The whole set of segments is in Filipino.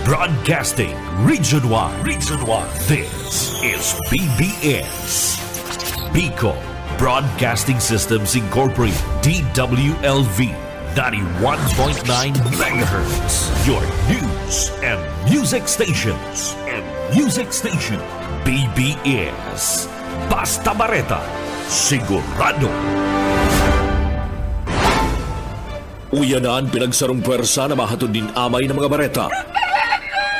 Broadcasting Region 1. Region 1. This is BBS. Bicol Broadcasting Systems Incorporated. DWLV. 91.9 MHz. Your news and music stations. BBS. Basta Bareta. Sigurado. Uyanan pinagsarong pwersa na mahatod din amay ng mga bareta.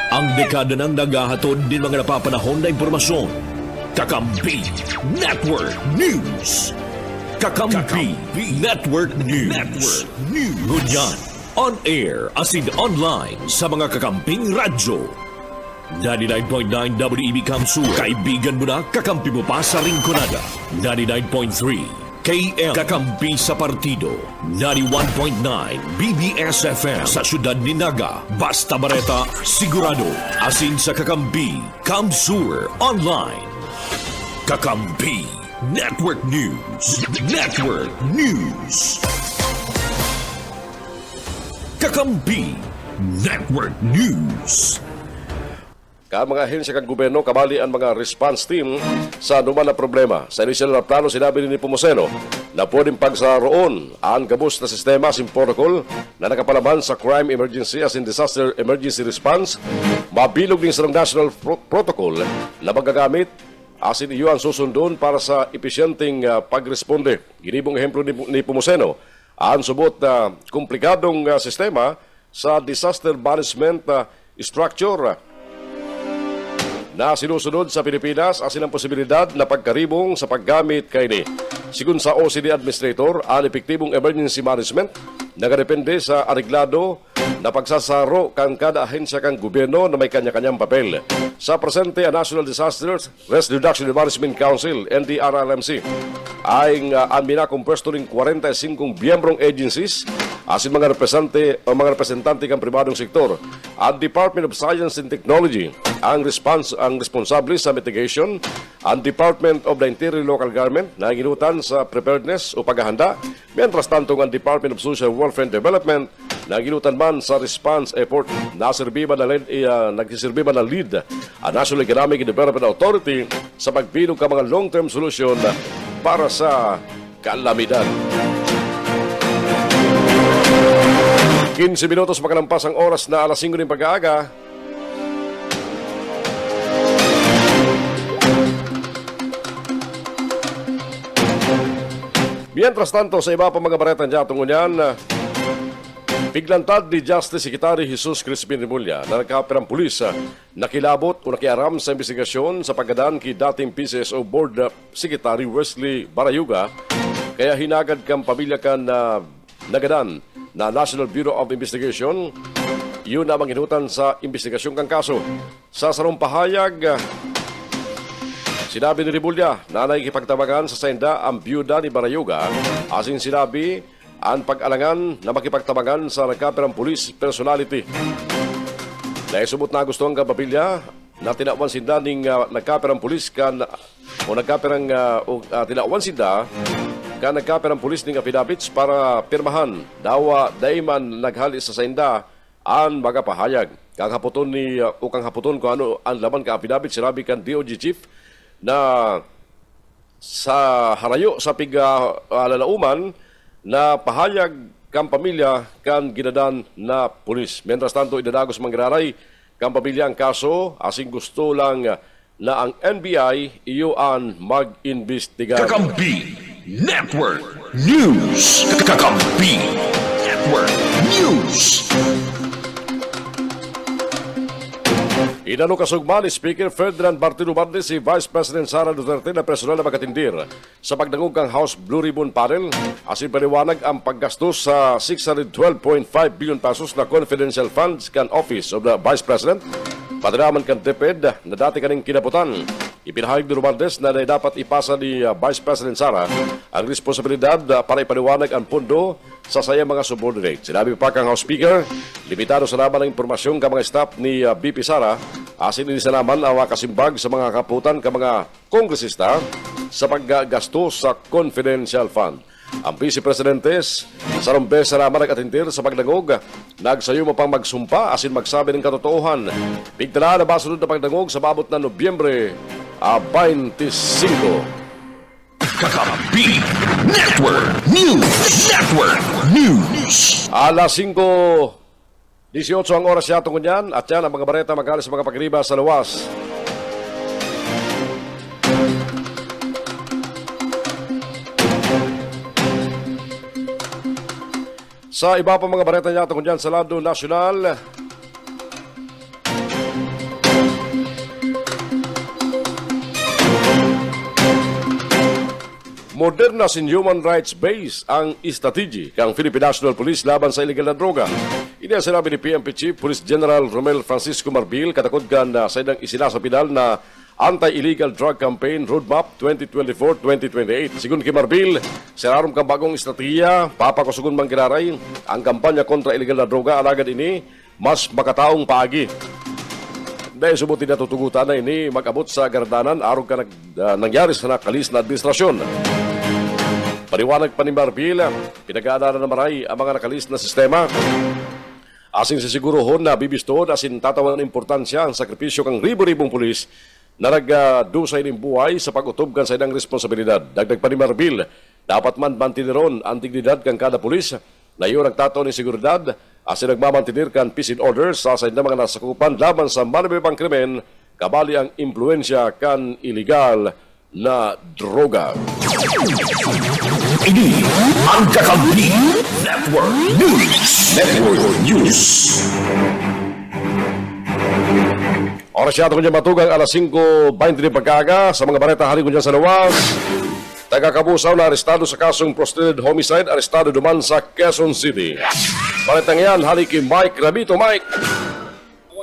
Ang dekada ng nagahatod din mga napapanahon na impormasyon. Kakampi Network News. Kakampi Network News. Ngunyan, on air as in online sa mga kakamping radyo. 99.9 WEB Kamsur. Kaibigan mo na, kakampi mo pa sa Rinconada. 99.3 KM Kakampi sa Partido. 91.9 BBS FM sa Syudad ni Naga. Basta Bareta, sigurado. Asin sa Kakampi, Kamsur Online. Kakampi Network News. Kakampi Network News. Mga ahensya kang gobyerno, kabali ang mga response team sa anuman na problema. Sa inisyal na plano, sinabi ni Pumoseno na pwedeng pagsaroon ang gabos na sistema sin protocol na nakapalaban sa crime emergency as in disaster emergency response. Mabilog din sa national protocol na magagamit as in iyo ang susundon para sa episyenteng pagresponde. Ginibong ehemplo ni Pumoseno ang subot na komplikadong sistema sa disaster management structure na sinusunod sa Pilipinas asin ang posibilidad na pagkaribong sa paggamit kay ni. Sigun sa OCD Administrator, ang epektibong emergency management nagadepende sa areglado na pagsasaro kang kada ahensya kang gobyerno na may kanya-kanyang papel. Sa presente, ang National Disaster Risk Reduction and Management Council, NDRRMC, ay ang minakompuesto ng 45 miyembrong agencies asin mga representante kang pribadong sektor. Ang Department of Science and Technology ang responsable sa mitigation. Ang Department of the Interior Local Government na ginutan sa preparedness o paghahanda. Mientras tanto, ang Department of Social Welfare and Development na ginutan man sa response effort. Nagsiserbi ba na lead ang National Economic and Development Authority sa pagbilog ka mga long-term solution para sa kalamidad. 15 minutos makalampas ang oras na alas 5 ng pag-aaga. Mientras tanto, sa iba pa mga bareta dyan tungo niyan, piglantad ni Justice Secretary Jesus Crispin Remulla na nagkaperang pulis nakilabot o nakiaram sa investigasyon sa paggadaan ki dating PCSO Board Secretary Wesley Barayuga, kaya hinagad kang pamilya kan na nagadan na National Bureau of Investigation. Yun na manghinutan sa investigasyon kang kaso. Sa sarong pahayag, sinabi ni Remulla na nakikipagtabagan sa senda ang byuda ni Barayuga. Asin sinabi ang pag-alangan na makipagtabagan sa nagkaperang police personality. Naisubot na gusto ang kapapilya na tinawan sinda ning nagkaperang police kan o nagkaperang tinawan sinda kan nagkaperang police ning affidavits para pirmahan. Dawa daiman naghali sa senda ang mga pahayag. Kang haputon ko ano ang laban ka affidavit, sinabi kan DOJ chief na sa harayo sa lalauman na pahayag kang pamilya kan ginadan na pulis. Mientras tanto, idadagos mangraray kang pamilya ang kaso asing gusto lang na ang NBI iyo ang mag-imbestiga. Kakampi Network News. Kakampi Network News. Inano kasugma ni Speaker Ferdinand Martin Romualdez si Vice President Sara Duterte na personal na magatindir sa pagdangog kang House Blue Ribbon Panel asin paliwanag ang paggastos sa 612.5 billion pesos na confidential funds kan Office of the Vice President. Padiraman kan DepEd na dati kaning kinabutan. Ipinahayag ni Romualdez na dapat ipasa ni Vice President Sara ang responsibilidad para ipaliwanag ang pondo sa sayang mga subordinate. Sinabi pa kang House Speaker, limitado sa laban ng impormasyon ka mga staff ni BP Sara asin inisa naman ang kasimbag sa mga kaputan ka mga kongresista sa paggasto sa confidential fund. Ang Vice Presidentes sa rumbesa naman nag-atintir sa pagdangog. Nagsayo mo pang magsumpa asin magsabi ng katotohanan. Bigtala na ba sunod na pagdangog sa babot na Nobyembre 25. Kakampi Network News. Network News. Alas 5:18 ang oras yatong kunyan at yan ang mga bareta magaling sa mga pagriba sa luwas. Sa iba pa mga bareta niya tungkol dyan sa lado nasyonal, moderna sin human rights base ang strategy kang Philippine National Police laban sa illegal na droga. Ini ang sinabi ni PNP Chief Police General Romel Francisco Marbil katakod kan sa idang isinasapidal na Anti-Illegal Drug Campaign Roadmap 2024-2028. Sigun kay Marbil, sirarom kang bagong estratehiya, papakusugon mang kinaray, ang kampanya kontra illegal na droga alagad ini, mas makataong paagi. Dahil subuti na tutugutan na ini, mag-abot sa gardanan, araw ka nangyari sa nakalis na administrasyon. Paliwanag pa ni Marbil, pinag-aadaran na maray ang mga nakalis na sistema. Asing sisigurohon na bibistoon asin tatawan ng importansya ang sakripisyo kang ribo-ribong pulis na nagdusay ng buhay sa pag-utob kan sa idang responsibilidad. Dagdag pa ni Marbil, dapat man mantineron ang dignidad kang kada pulis na iyo nagtataw ng seguridad asin nagmamantinir kan peace and order sa idang mga nasakupan laban sa manibibang krimen kabali ang impluensya kan illegal na droga. Ini ang Kakampi Network News. Network News. Oras siya ito kanyang matugang alas 5:20 pagkaga sa mga bareta hari kunyan sa lawas. Taga-Kabusaw na arestado sa kasong prostituted homicide, arestado duman sa Quezon City. Baretang yan, hali kay Mike Rabito. Mike!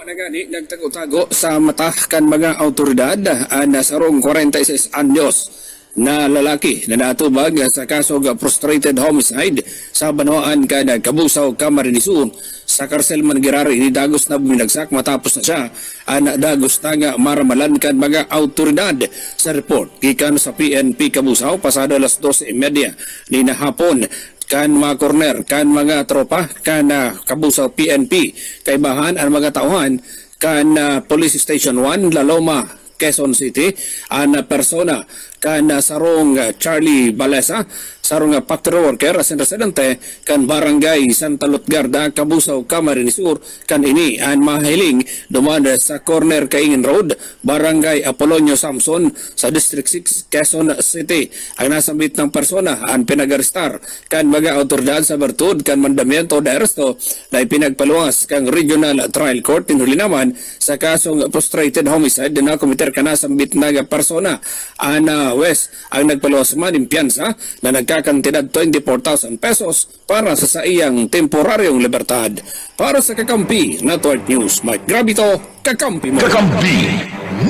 Nagani nagtago-tago sa mata kan mga autoridad na sarong 46 anyos na lalaki na natubag sa kaso ng frustrated homicide sa Banwaan kada Kabusaw, Camarines Sur. Sa karsel man girari ni dagos na buminagsak matapos na siya ana dagos taga maramalan kan mga autoridad. Sa report gikan sa PNP Kabusaw pasado alas 12:30 ni hapon kan mga corner, kan mga tropa, kan Kabusaw PNP, kay bahan ang mga tauhan, kan Police Station 1, Laloma, Quezon City, ang persona, kan sarong Charlie Balesa, sarong factory worker, asin residente, kan Barangay Santa Lutgarda, Kabusaw, Camarines Sur, kan ini ang mahiling duman sa corner Kaingin Road, Barangay Apolonio Samson, sa District 6, Quezon City. Ang nasambit ng persona, ang pinag-arestar, kan mga autoridad sa bertud, kan mandamiento de arresto, na ipinagpaluwas kang Regional Trial Court, tinuli naman sa kasong frustrated homicide na komiter ka nasambit na persona, Ana West, ang nagpaluwas man ng piyansa na nagkakantidad 24,000 pesos para sa iyang temporaryong libertad. Para sa Kakampi Network News, Mike Grabito, Kakampi mo. Kakampi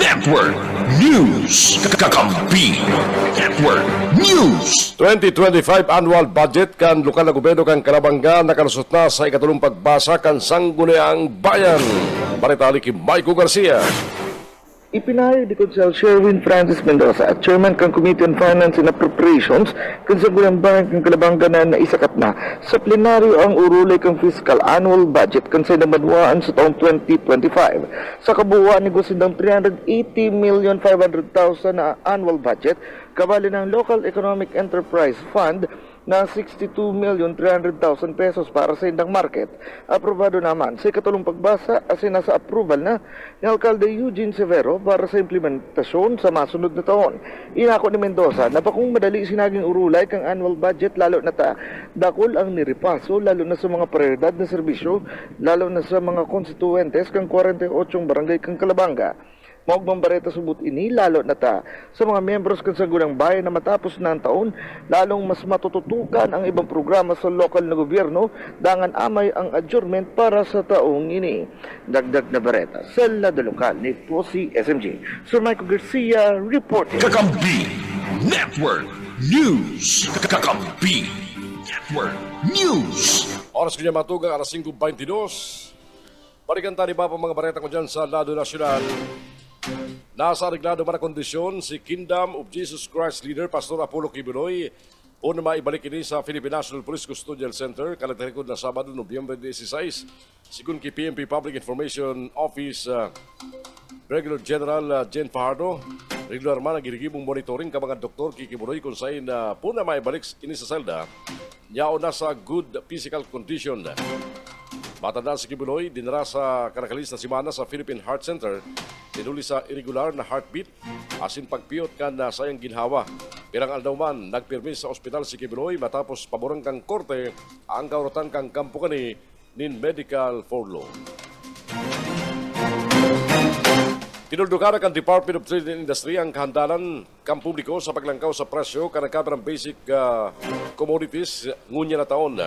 Network News. Kakampi Network News. 2025 annual budget kan lokal na gobyerno kang Kalabanga nakalusot na sa ikatulong pagbasa kan Sangguniang Bayan. Baritali kay Maiko Garcia. Ipinahayag ni Consel Sherwin Francis Mendoza, Chairman ng Committee on Finance and Appropriations, kung sa gulang bayan ng Kalabanga na naisakat na sa plenaryo ang urulay kang fiscal annual budget kung sa namadwaan sa taong 2025. Sa kabuuan ni Gusindang 380,500,000 na annual budget, kabali ng Local Economic Enterprise Fund na 62,300,000 pesos para sa indang market. Aprobado naman sa ikatulong pagbasa asin nasa approval na ni Alcalde Eugene Severo para sa implementasyon sa masunod na taon. Inako ni Mendoza na pa kung madali sinaging urulay kang annual budget lalo na dakol ang niripaso lalo na sa mga prioridad na serbisyo lalo na sa mga konstituentes kang 48 barangay kang Kalabanga. Maugmang bareta subot ini lalo na sa mga miyembros kan sa gulang bayan na matapos na ang taon lalong mas matututukan ang ibang programa sa lokal na gobyerno dangan amay ang adjournment para sa taong ini. Dagdag na bareta sa lado lokal ni po si SMG. Sir Michael Garcia reporting. Kakampi Network News. Kakampi Network News. Oras ko niya matugang alas 5:22. Balikan tayo ba pa mga bareta ko dyan sa lado nasyonal. Nasa reglado man na kondisyon si Kingdom of Jesus Christ leader Pastor Apollo Kibuloy o na maibalik ini sa Philippine National Police Custodial Center kalagtarikod na Sabado, Nobyembre 16. Sigun kay PNP Public Information Office Regular General Jen Fajardo, regular man ang girigibong monitoring ka mga doktor kikibuloy kung saan po na maibalik ini sa selda, yaon na sa good physical condition. Matanda si Kibuloy, dinara sa kanakalis na simana sa Philippine Heart Center, tinuli sa irregular na heartbeat, asin pagpiyot ka na sayang ginhawa. Pirang aldaw man, nagpirmis sa ospital si Kibuloy matapos paborang kang korte ang kaurutan kang kampo kani nin medical furlough. Tinuldukan ang Department of Trade and Industry ang kahandalan kang publiko sa paglangkaw sa presyo kanakabarang basic commodities ngunya na taon.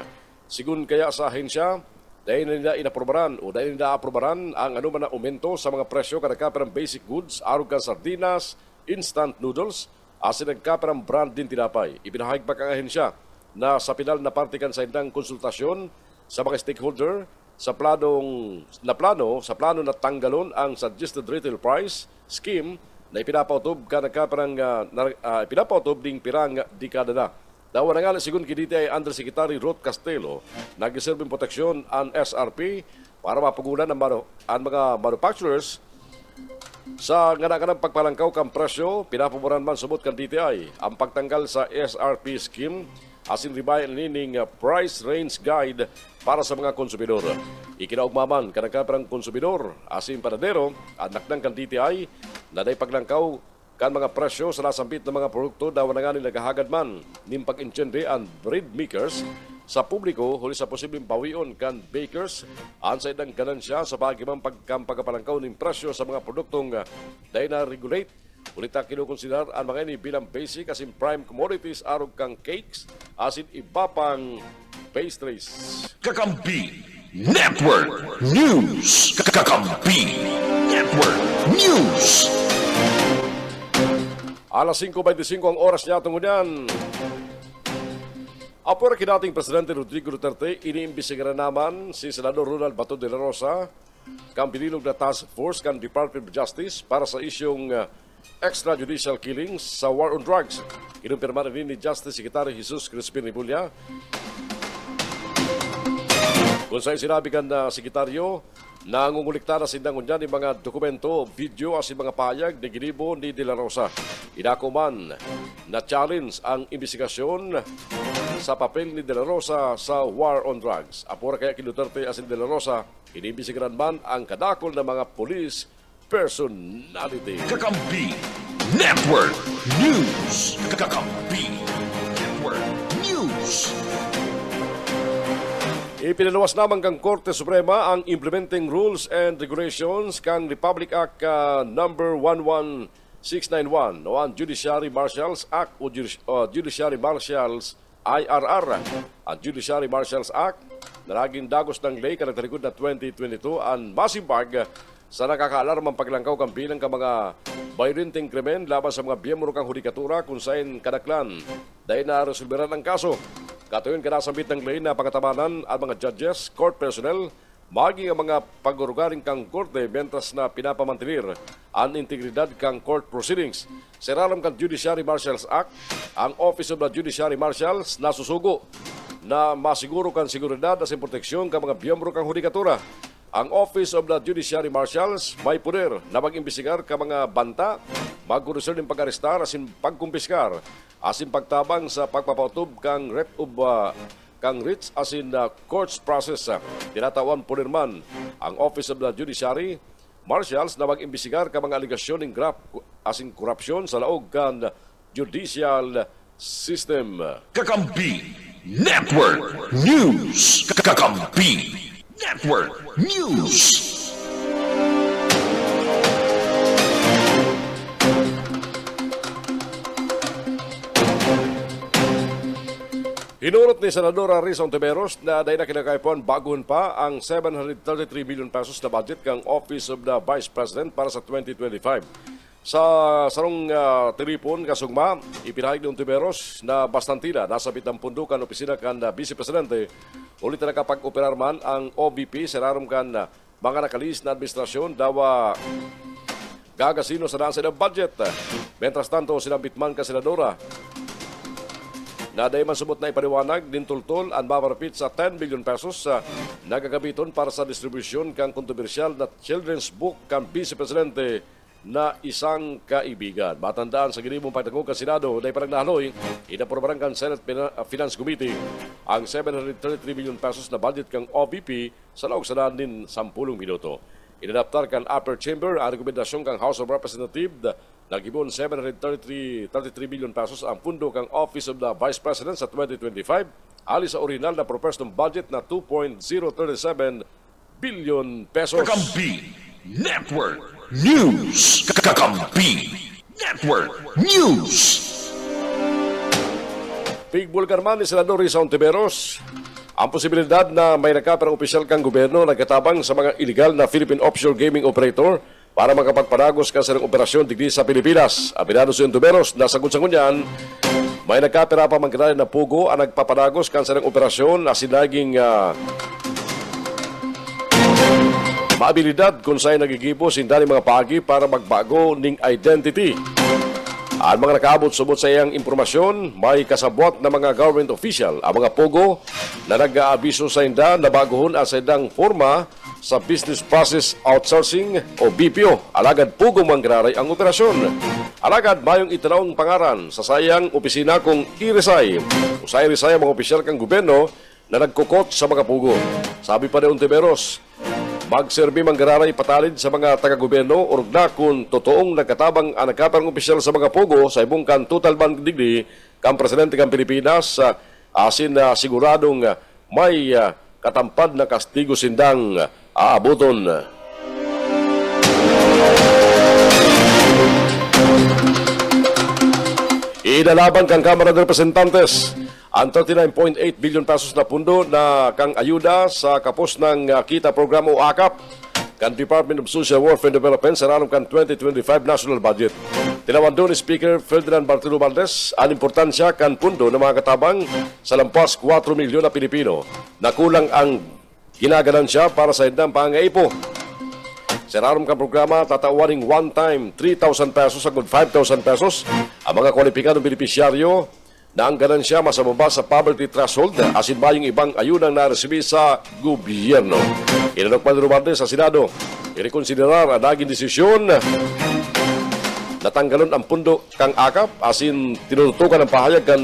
Sigun kaya sa ahensya, dahil nila inaprobaran o dahil nila aprobaran ang anuman na aumento sa mga presyo kanakabarang basic goods, arog ka sardinas, instant noodles, asin nagkaparang brand din tinapay. Ipinahayag pa ang ahensya na sa pinal na partikan sa indang konsultasyon sa mga stakeholder sa plano na tanggalon ang suggested retail price scheme na ipinapautob ding pirang dekada na. Dawa na nga sigun kiniti ay Undersecretary Ruth Castelo nag-serving proteksyon ang SRP para mapagulan ang mga manufacturers sa ngana-nganang pagpalangkaw kang presyo. Pinapaboran man subot kan DTI ang pagtanggal sa SRP scheme asin ribayan nining price range guide para sa mga konsumidor. Ikinaugmaman kanang konsumidor asin panadero anak ng kan DTI na day paglangkaw kan mga presyo sa nasambit ng mga produkto daw na nga nila nagahagad man ning pag-insyende ang bread makers sa publiko huli sa posibleng pawion kan bakers ansay ng ganansya sa pagimang pagpagpalangkaw ng presyo sa mga produktong dahil na regulate. Ulit na kinukonsider ang mga ini bilang basic asin prime commodities arog kang cakes asin iba pang pastries. Kakampi Network News. Kakampi Network News. Alas 5:25 ang oras niya tungunan. Apura kinating Presidente Rodrigo Duterte, iniimbisigaran naman si Senador Ronald Bato de la Rosa kang binilog na task force kan Department of Justice para sa isyong extrajudicial killings sa war on drugs. Kinumpirma rin ni Justice Secretary Jesus Crispin Rebulla. Kung sa'yo sinabi kan na sekretaryo, nangungulikta na sindangon niya ng mga dokumento, video at mga pahayag na ginibo ni De La Rosa. Inako man na challenge ang investigasyon sa papel ni De La Rosa sa war on drugs. Apura kaya kay Duterte asin De La Rosa, inimbisigaran man ang kadakol ng mga police personality. Kakampi Network News. Kakampi Network News. Ipinalawas naman kang Korte Suprema ang Implementing Rules and Regulations kang Republic Act number 11691 o ang Judiciary Marshals Act o Judiciary Marshals IRR. Ang Judiciary Marshals Act na naging dagos ng lay kanagtarikod na 2022 ang masimbag sa nakakaalarmang paglangkaw kang bilang ka mga violenteng krimen laban sa mga biyembro kang hudikatura kung saan kadaklan dahil na resolveran ang kaso. Katuyon ka nasambit ng lay na pangatabanan at mga judges, court personnel, maging ang mga pag-urugaring kang korte bentas na pinapamantilir ang integridad kang court proceedings. Seraram kang Judiciary Marshals Act, ang Office of the Judiciary Marshals nasusugo na masiguro kang seguridad at proteksyon kang mga biyembro kang hudikatura. Ang Office of the Judiciary Marshals may poder na mag-imbisigar ka mga banta, mag-gurusul ng pag-arestar asin pagkumpiskar, asin pagtabang sa pagpapautob kang writs asin courts process. Tinatawan poder man ang Office of the Judiciary Marshals na mag-imbisigar ka mga aligasyon ng asin korupsyon sa laog kan judicial system. Kakampi Network News. Kakampi Network News. Hinurot ni Senadora Risa Ontiveros na dahil na kinakaipon baguhan pa ang 733 million pesos na budget kang Office of the Vice President para sa 2025. Sa sarong tiripon kasugma, ipinahig ni Ontiveros na bastantila nasa bitang pundukan opisina kan Vice Presidente ulit na nakapag-operar man ang OVP serarom kan mga nakalis na administrasyon dawa gagasino sa nasa ng budget. Mientras tanto, sinabit man ka Senadora na dahi man subot na ipaliwanag din tultol ang mamarapit sa 10 billion pesos sa nagagabiton para sa distribusyon kang kontrobersyal na children's book kang Vice Presidente na isang kaibigan. Matandaan sa ginibong pagtangog ka Senado na iparang nahaloy, inaprobaran kan Senate Finance Committee ang 733 million pesos na budget kang OVP sa laog sa din 10 minuto. Inadaptar kan Upper Chamber ang rekomendasyon kang House of Representatives nag-ibon 733 million pesos ang pundo kang Office of the Vice President sa 2025 alis sa original na proposed ng budget na 2.037 billion pesos. Kakampi Network News. Kakampi Network News. Pigbulgarman ni Senador Risa Ontiveros ang posibilidad na may nakaparang opisyal kang gobyerno nagkatabang sa mga illegal na Philippine offshore gaming operator para makapagparagos ka sa operasyon digdi sa Pilipinas. Abinado si Ontiveros na sagot sa ngunyan, may nagkapira pa magkadali na pugo ang nagpaparagos ka sa operasyon na sinaging maabilidad kung sa'y nagigibo sindali mga pagi para magbago ning identity. Ang mga nakaabot-subot sa iyang impormasyon, may kasabot na mga government official ang mga pogo na nag-aabiso sa inda na baguhon ang sa indang forma sa Business Process Outsourcing o BPO. Alagad pogo mangraray ang operasyon. Alagad mayong itanawang pangaran sa sayang opisina kung i-resay. Usay resay ang mga opisyal kang gobyerno na nagkukot sa mga pogo. Sabi pa ni Ontiveros, magserbi manggararay patalid sa mga taga-gobyerno o na kung totoong nagkatabang ang nagkaparang opisyal sa mga pogo sa ibong kan total ban digdi kang presidente kang Pilipinas asin na siguradong may katampad na kastigo sindang aabuton. Inalaban kang Kamara ng Representantes ang 39.8 billion pesos na pundo na kang ayuda sa kapos ng kita programa o AKAP kan Department of Social Welfare and Development sa ranong kan 2025 national budget. Tinawan doon ni Speaker Ferdinand Bartolo Valdez ang importansya kan pundo ng mga katabang sa lampas 4 milyon na Pilipino na kulang ang ginaganansya para sa indang pangaipo. Sa ranong kan programa, tatawaring one time 3,000 pesos hanggang 5,000 pesos ang mga kwalipikadong benepisyaryo na ang ganansya masababa sa poverty threshold asin ba yung ibang ayunang naresibi sa gobyerno. Inanok pa ni Romualdez sa Senado, irekonsiderar ang naging desisyon na tanggalon ang pundo kang AKAP asin tinututukan ang pahayag kan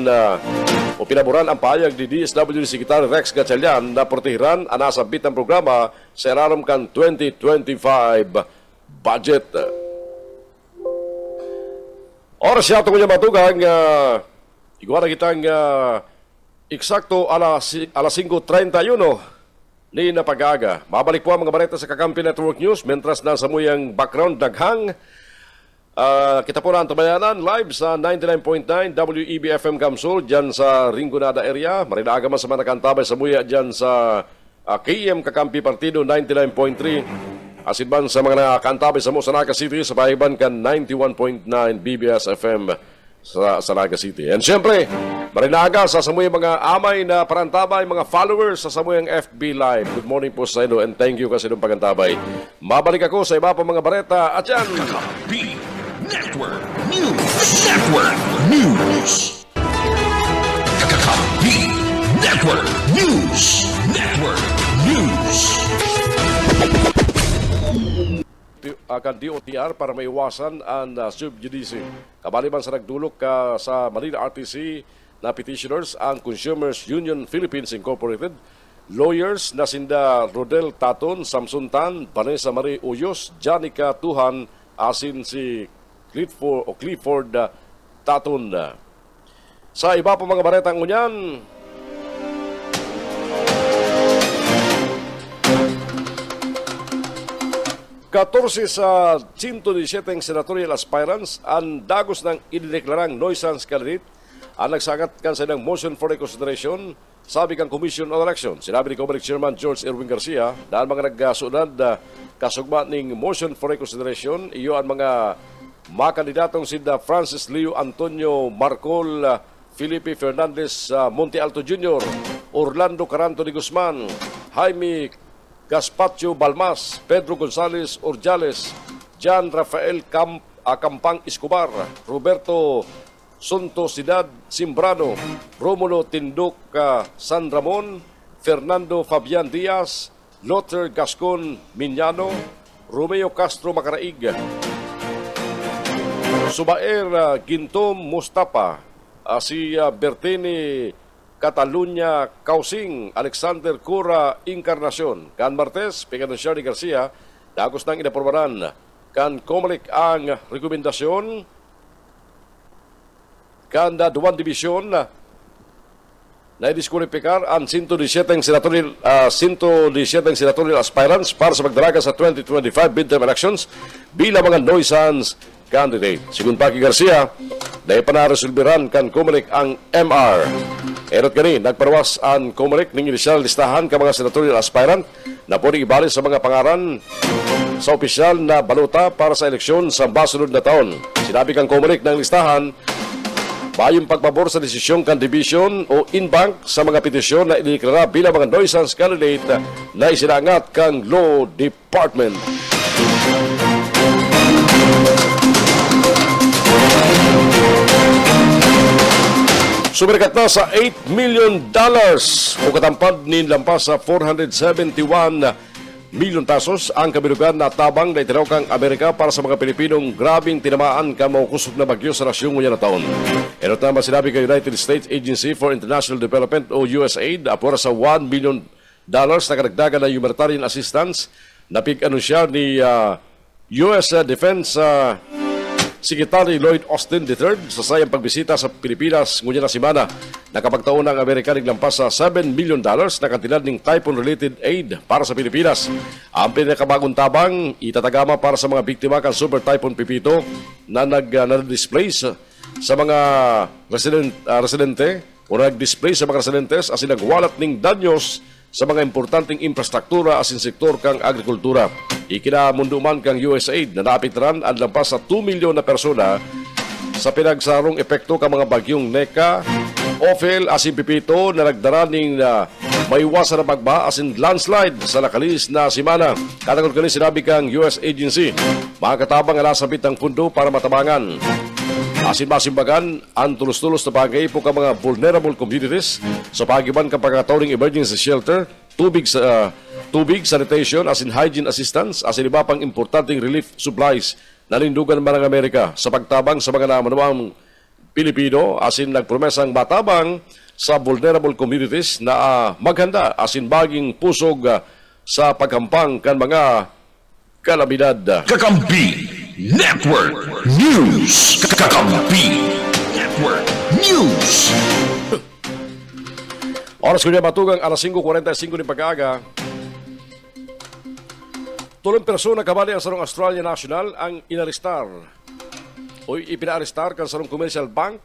o pinaboran ang pahayag ni DSWD Secretary Rex Gatchalian na protehiran ang nasabit ng programa sa iraram kan 2025 budget. Oras siya ito ko niya matugang igual na kitang eksakto alas 5:31 ni napag-aga. Mabalik po ang mga balita sa Kakampi Network News mentras nasa muyang background daghang. Kita po na ang tabayanan live sa 99.9 WEB-FM Gamsul dyan sa Rinconada area. Marinaga man sa mga nakantabay sa muya dyan sa KM Kakampi Partido 99.3. Asidban sa mga nakantabay sa Mosanaka City sa Bahiban kan 91.9 BBS-FM sa Naga City. And siyempre, marinaga sa samuya mga amay na parantabay, mga followers sa samuyang FB Live. Good morning po sa inyo and thank you kasi nung pagantabay. Mabalik ako sa iba pa mga bareta at yan. Kakampi Network News. Network News. Kakampi Network News. Network News. Akan DOTR para maiwasan ang subjudice. Kabaliban sa nagdulok sa Manila RTC na petitioners ang Consumers Union Philippines Incorporated, lawyers na sinda Rodel Taton, Samson Tan, Vanessa Marie Uyos, Janica Tuhan, asin si Clifford Taton. Sa iba pa mga baretang unyan, Katorse sa 117 senatorial aspirants ang dagos ng idineklarang nuisance candidate ang nagsagat kan sa ng motion for reconsideration, sabi kang Commission on Election. Sinabi ni Comelec Chairman George Erwin Garcia dahil mga nagsunod kasugba ning motion for reconsideration, iyo ang mga kandidatong sida Francis Leo Antonio Marcol, Felipe Fernandez Monte Alto Jr., Orlando Caranto de Guzman, Jaime Gaspacho Balmas, Pedro Gonzales Orjales, Jan Rafael Campang Escobar, Roberto Suntosidad Simbrano, Romulo Tinduk San Ramon, Fernando Fabian Diaz, Lothar Gascon Miñano, Romeo Castro Macaraig, Subair Gintom Mustafa, si Bertini Catalunya Kausing, Alexander Cura Encarnacion, Can Martes, Pegano Shari Garcia, dagos nang inapormaran, kan Comelec ang rekomendasyon, kan Duwan Division, na idiskwalipikar ang 117 senatorial aspirants para sa pagdalaga sa 2025 midterm elections bilang mga nuisance candidate. Sigun Paki Garcia, na ipanaresolbiran kan Comelec ang MR. Erot gani, nagparwas ang Comelec ng inisyal listahan ka mga senatorial aspirant na pwedeng ibalik sa mga pangaran sa opisyal na baluta para sa eleksyon sa masunod na taon. Sinabi kang Comelec ng listahan, bayong pagpabor sa desisyong kan division o in-bank sa mga petisyon na iniklara bilang mga nuisance candidate na isinangat kang Law Department. Sumirikat na sa $8 million o katampad ni lampas sa 471 milyon pesos ang kabilugan na tabang na itinaw kang Amerika para sa mga Pilipinong grabing tinamaan ka maukusog na bagyo sa nasyong ngayon na taon. Erot naman sinabi kay United States Agency for International Development o USAID apura sa $1 million na kadagdagan na humanitarian assistance na pig-anunsya ni US Defense Secretary Lloyd Austin III sa sayang pagbisita sa Pilipinas ngunya na simana. Nakapagtaon ng Amerika naglampas sa $7 million na kantidad ng typhoon-related aid para sa Pilipinas. Ang pinakabagong tabang itatagama para sa mga biktima kan Super Typhoon Pipito na nag-displace sa mga residente o nag-displace sa mga residentes as nagwalat ng danyos sa mga importanteng infrastruktura asin sektor kang agrikultura. Ikinamunduman kang USAID na naapektuhan ang lampas sa 2 milyon na persona sa pinagsarong epekto kang mga bagyong Neka, Ophel asin Pipito na nagdara ning maiwasan na bagba asin landslide sa nakalis na simana. Katagod kani sinabi kang US agency, makakatabang alasabit ang pundo para matabangan. Asin masimbagan ang tulos-tulos na bagay po ka mga vulnerable communities sa pagiban ka pagkatawing emergency shelter, tubig, sanitation, asin hygiene assistance, asin iba pang importanteng relief supplies na lindugan man ng Amerika sa pagtabang sa mga namanawang Pilipino, asin nagpromesang matabang sa vulnerable communities na maghanda asin baging pusog sa pagkampang kan mga kalamidad. Kakampi Network News. Kakampi Network News. Oras ko niya matugang alas 5:45 ng pag-aaga. Tulong persona kabali ang sarong Australia National ang inaristar o ipinaaristar kan sarong commercial bank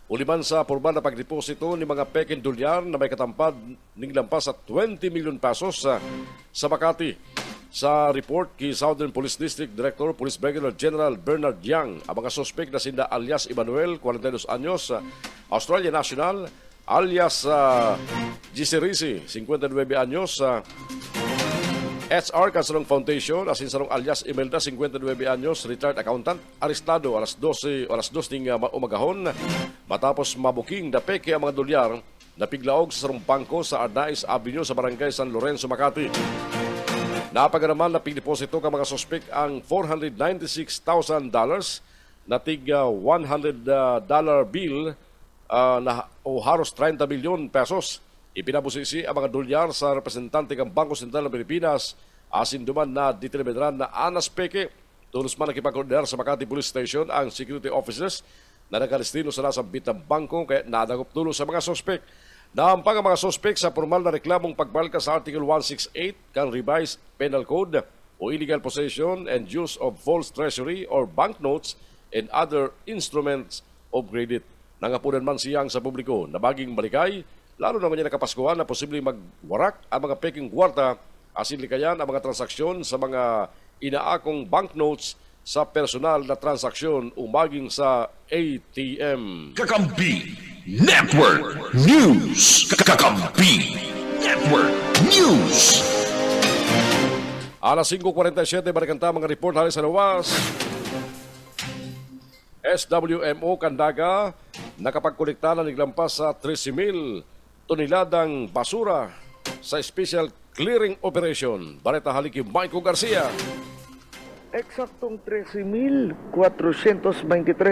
uliman sa formal na pagdeposito ni mga peking dolyar na may katampad ning lampas sa 20 million pesos sa Makati. Sa report kay Southern Police District Director Police Brigadier General Bernard Yang, ang mga suspek na sinda alias Emmanuel, 42 anyos, Australia National, alias GC Risi, 59 anyos, HR Kansalong Foundation, asin sarong alias Imelda, 59 anyos, retired accountant, arestado alas 2 ng umagahon matapos mabuking na peke ang mga dolyar na piglaog sa sarong bangko sa Arnaiz Avenue sa Barangay San Lorenzo, Makati. Napaganaman na pigdeposito ka mga suspek ang $496,000 na tig $100 bill o haros 30 milyon pesos. Ipinabusisi ang mga dolyar sa representante ng Bangko Sentral ng Pilipinas asin duman na determinran na anas peke. Tulos man nakipag-ordinar sa Makati Police Station ang security officers na nakalistino sa nasa bitang bangko kaya nadagop tulo sa mga suspek. Naampang ang mga suspek sa formal na reklamong pagbalka sa Article 168 kang Revised Penal Code o illegal possession and use of false treasury or banknotes and other instruments of credit. Nangapunan man siyang sa publiko na baging malikay, lalo naman niya nakapaskuhan na posibleng magwarak ang mga peking kwarta asin likayan ang mga transaksyon sa mga inaakong banknotes sa personal na transaksyon umaging sa ATM. Kakampi Network News. Kakampi Network News. Alas 5:47, barikanta mga report halis sa luwas. SWMO Kandaga nakapagkolekta na niglampas sa 13,000 toneladang basura sa special clearing operation. Bareta haliki Michael Garcia. Eksaktong 13,423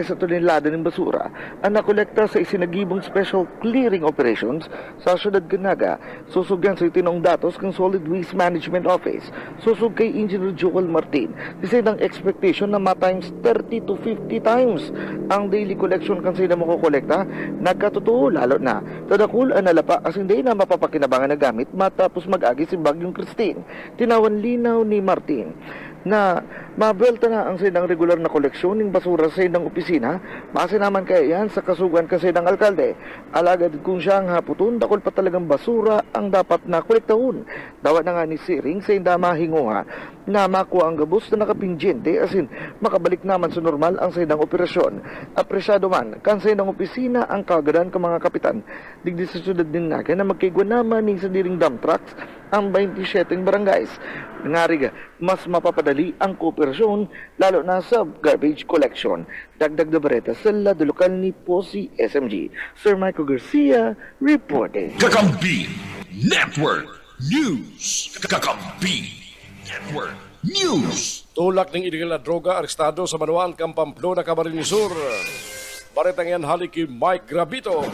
sa tonelada ng basura ang nakolekta sa isinagibong special clearing operations sa Syudad Canaga. Susugyan sa itinong datos ng Solid Waste Management Office. Susug kay Engineer Joel Martin. Kasi ng expectation na ma-times 30 to 50 times ang daily collection kan sila makukolekta. Nagkatotoo lalo na. Tadakul ang nalapa as hindi na mapapakinabangan na gamit matapos mag-agi si Bagyong Christine. Tinawan linaw ni Martin na mabelta na ang sinang regular na koleksyon ng basura sa sinang opisina, masi naman kaya yan sa kasugan kasi ng alkalde. Alagad kung siya ang haputon, dakol pa talagang basura ang dapat na kolektahon. Dawa na nga ni Siring sa inda mahinguha na makuha ang gabos na nakapingyente asin makabalik naman sa normal ang sinang operasyon. Apresyado man, kan sinang opisina ang kagadan ka mga kapitan. Digdi sa syudad din nakin na magkigwa naman ng sadiring dump trucks ang 27 barangays. Ngariga, mas mapapadali ang kooperasyon lalo na sa garbage collection. Dagdag na bareta sa lado lokal ni Posi SMG. Sir Michael Garcia, reporting. Kakampi Network News. Kakampi Network News. Tulak ng illegal na droga arestado sa Manuan, Pamplona, Camarines Sur. Baretang yan haliki Mike Gravito.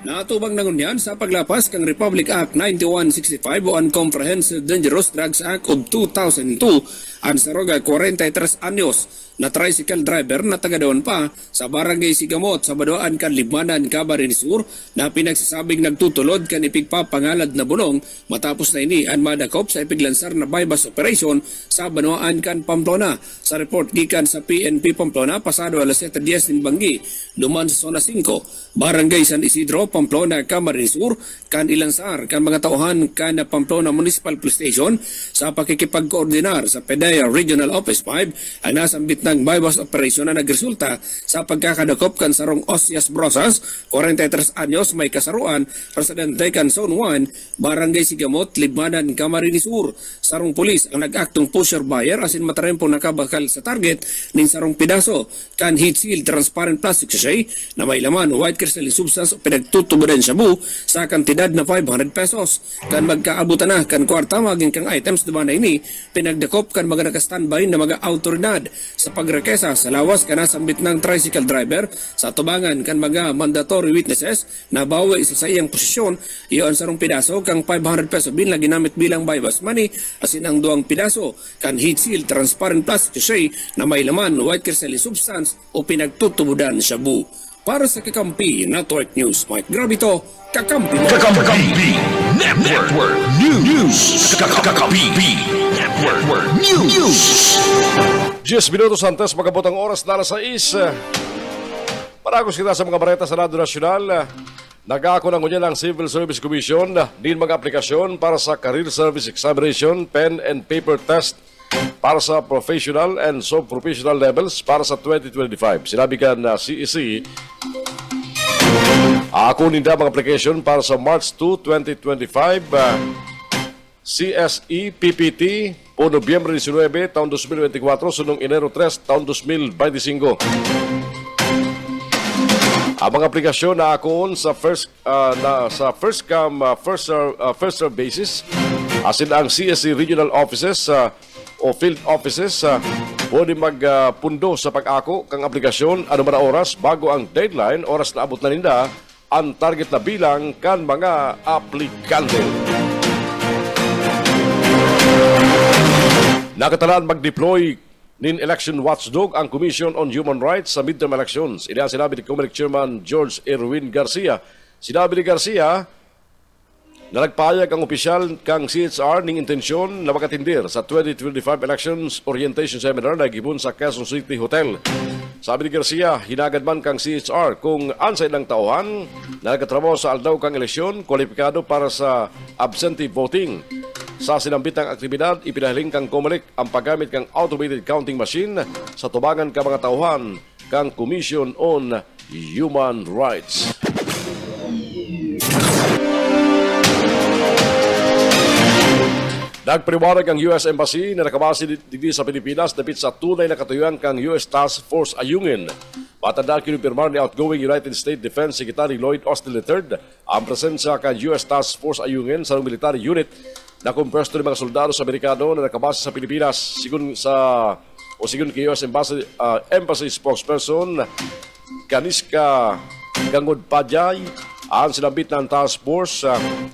Natubang nangunyan sa paglapas kang Republic Act 9165 o ang Comprehensive Dangerous Drugs Act of 2002 ang saroga 43 anyos na tricycle driver na taga-doon pa sa Barangay Sigamot sa Badoan kan Libmanan, Camarines Sur na pinagsasabing nagtutulod kan ipigpapangalad na bulong matapos na ini ang madakop sa ipiglansar na bypass operation sa Banuan kan Pamplona. Sa report gikan sa PNP Pamplona pasado alas 7:10 ng Banggi, duman sa Zona 5, Barangay San Isidro, Pamplona, Camarines Sur kan ilansar kan mga tauhan kan Pamplona Municipal Police Station sa pakikipagkoordinar sa PDEA Regional Office 5 ang nasambit ng bypass operation na nagresulta sa pagkakadakop kan sarong Osias Brosas, 43 anyos, may kasaruan, residente kan Zone 1, Barangay Sigamot, Libmanan, Camarines Sur. Sarong pulis ang nag-aktong pusher buyer asin matarempo nakabakal sa target ning sarong pidaso kan heat seal transparent plastic sachet na may laman white crystalline substance o pinagtutubudan shabu sa kantidad na 500 pesos. Kan magkaabutan na kan kwarta maging kang items diba na ini pinagdakop kan mga nakastandby na mga autoridad sa pagrekesa sa lawas kana sambit ng tricycle driver sa tubangan kan mga mandatory witnesses na bawi sa iyang posisyon iyon sarong pidaso kang 500 peso bin lagi ginamit bilang bypass money asin ang duang pidaso kan heat seal transparent plastic sachet na may laman white crystalline substance o pinagtutubudan shabu. Para sa Kakampi Network News, Mike Gravito, Kakampi Network News. Kakampi Network News. 10 minutos antes magabot ang oras na alas 6. Paragos kita sa mga bareta sa Radyo Nasyonal. Nag-ako ng unya ng Civil Service Commission din mga aplikasyon para sa Career Service Examination, Pen and Paper Test para sa professional and sub-professional levels para sa 2025. Sinabi ka na CEC, ako ninda mga application para sa March 2, 2025, CSE PPT po Nobyembre 19, taon 2024, sunong Enero 3, taon 2025. Ang mga aplikasyon na akoon sa first come first serve basis, asin ang CSE regional offices o field offices pwede magpundo sa pag-ako kang aplikasyon ano man oras bago ang deadline oras na abot na ninda ang target na bilang kan mga aplikante. Nakatalaan mag-deploy nin election watchdog ang Commission on Human Rights sa midterm elections. Ina sinabi ni Comelec Chairman George Erwin Garcia. Sinabi ni Garcia na nagpayag ang opisyal kang CHR ning intensyon na makatindir sa 2025 Elections Orientation Seminar na gibon sa Quezon City Hotel. Sabi ni Garcia, hinagad man kang CHR kung ansay lang tauhan na nagkatrabaho sa aldaw kang eleksyon, kwalipikado para sa absentee voting. Sa sinambitang aktibidad, ipinahiling kang Comelec ang paggamit kang automated counting machine sa tubangan ka mga tauhan kang Commission on Human Rights. Nagpaliwanag ang US Embassy na nakabase digdi sa Pilipinas dapit sa tunay na katuyuan kang US Task Force Ayungin. Matanda kinumpirmar ni outgoing United States Defense Secretary Lloyd Austin III ang presensya kang US Task Force Ayungin sa military unit na kumpresto ng mga soldados Amerikano na nakabase sa Pilipinas. Sigun kay US Embassy spokesperson Kaniska Gangod Pajay, ang sinabit ng task force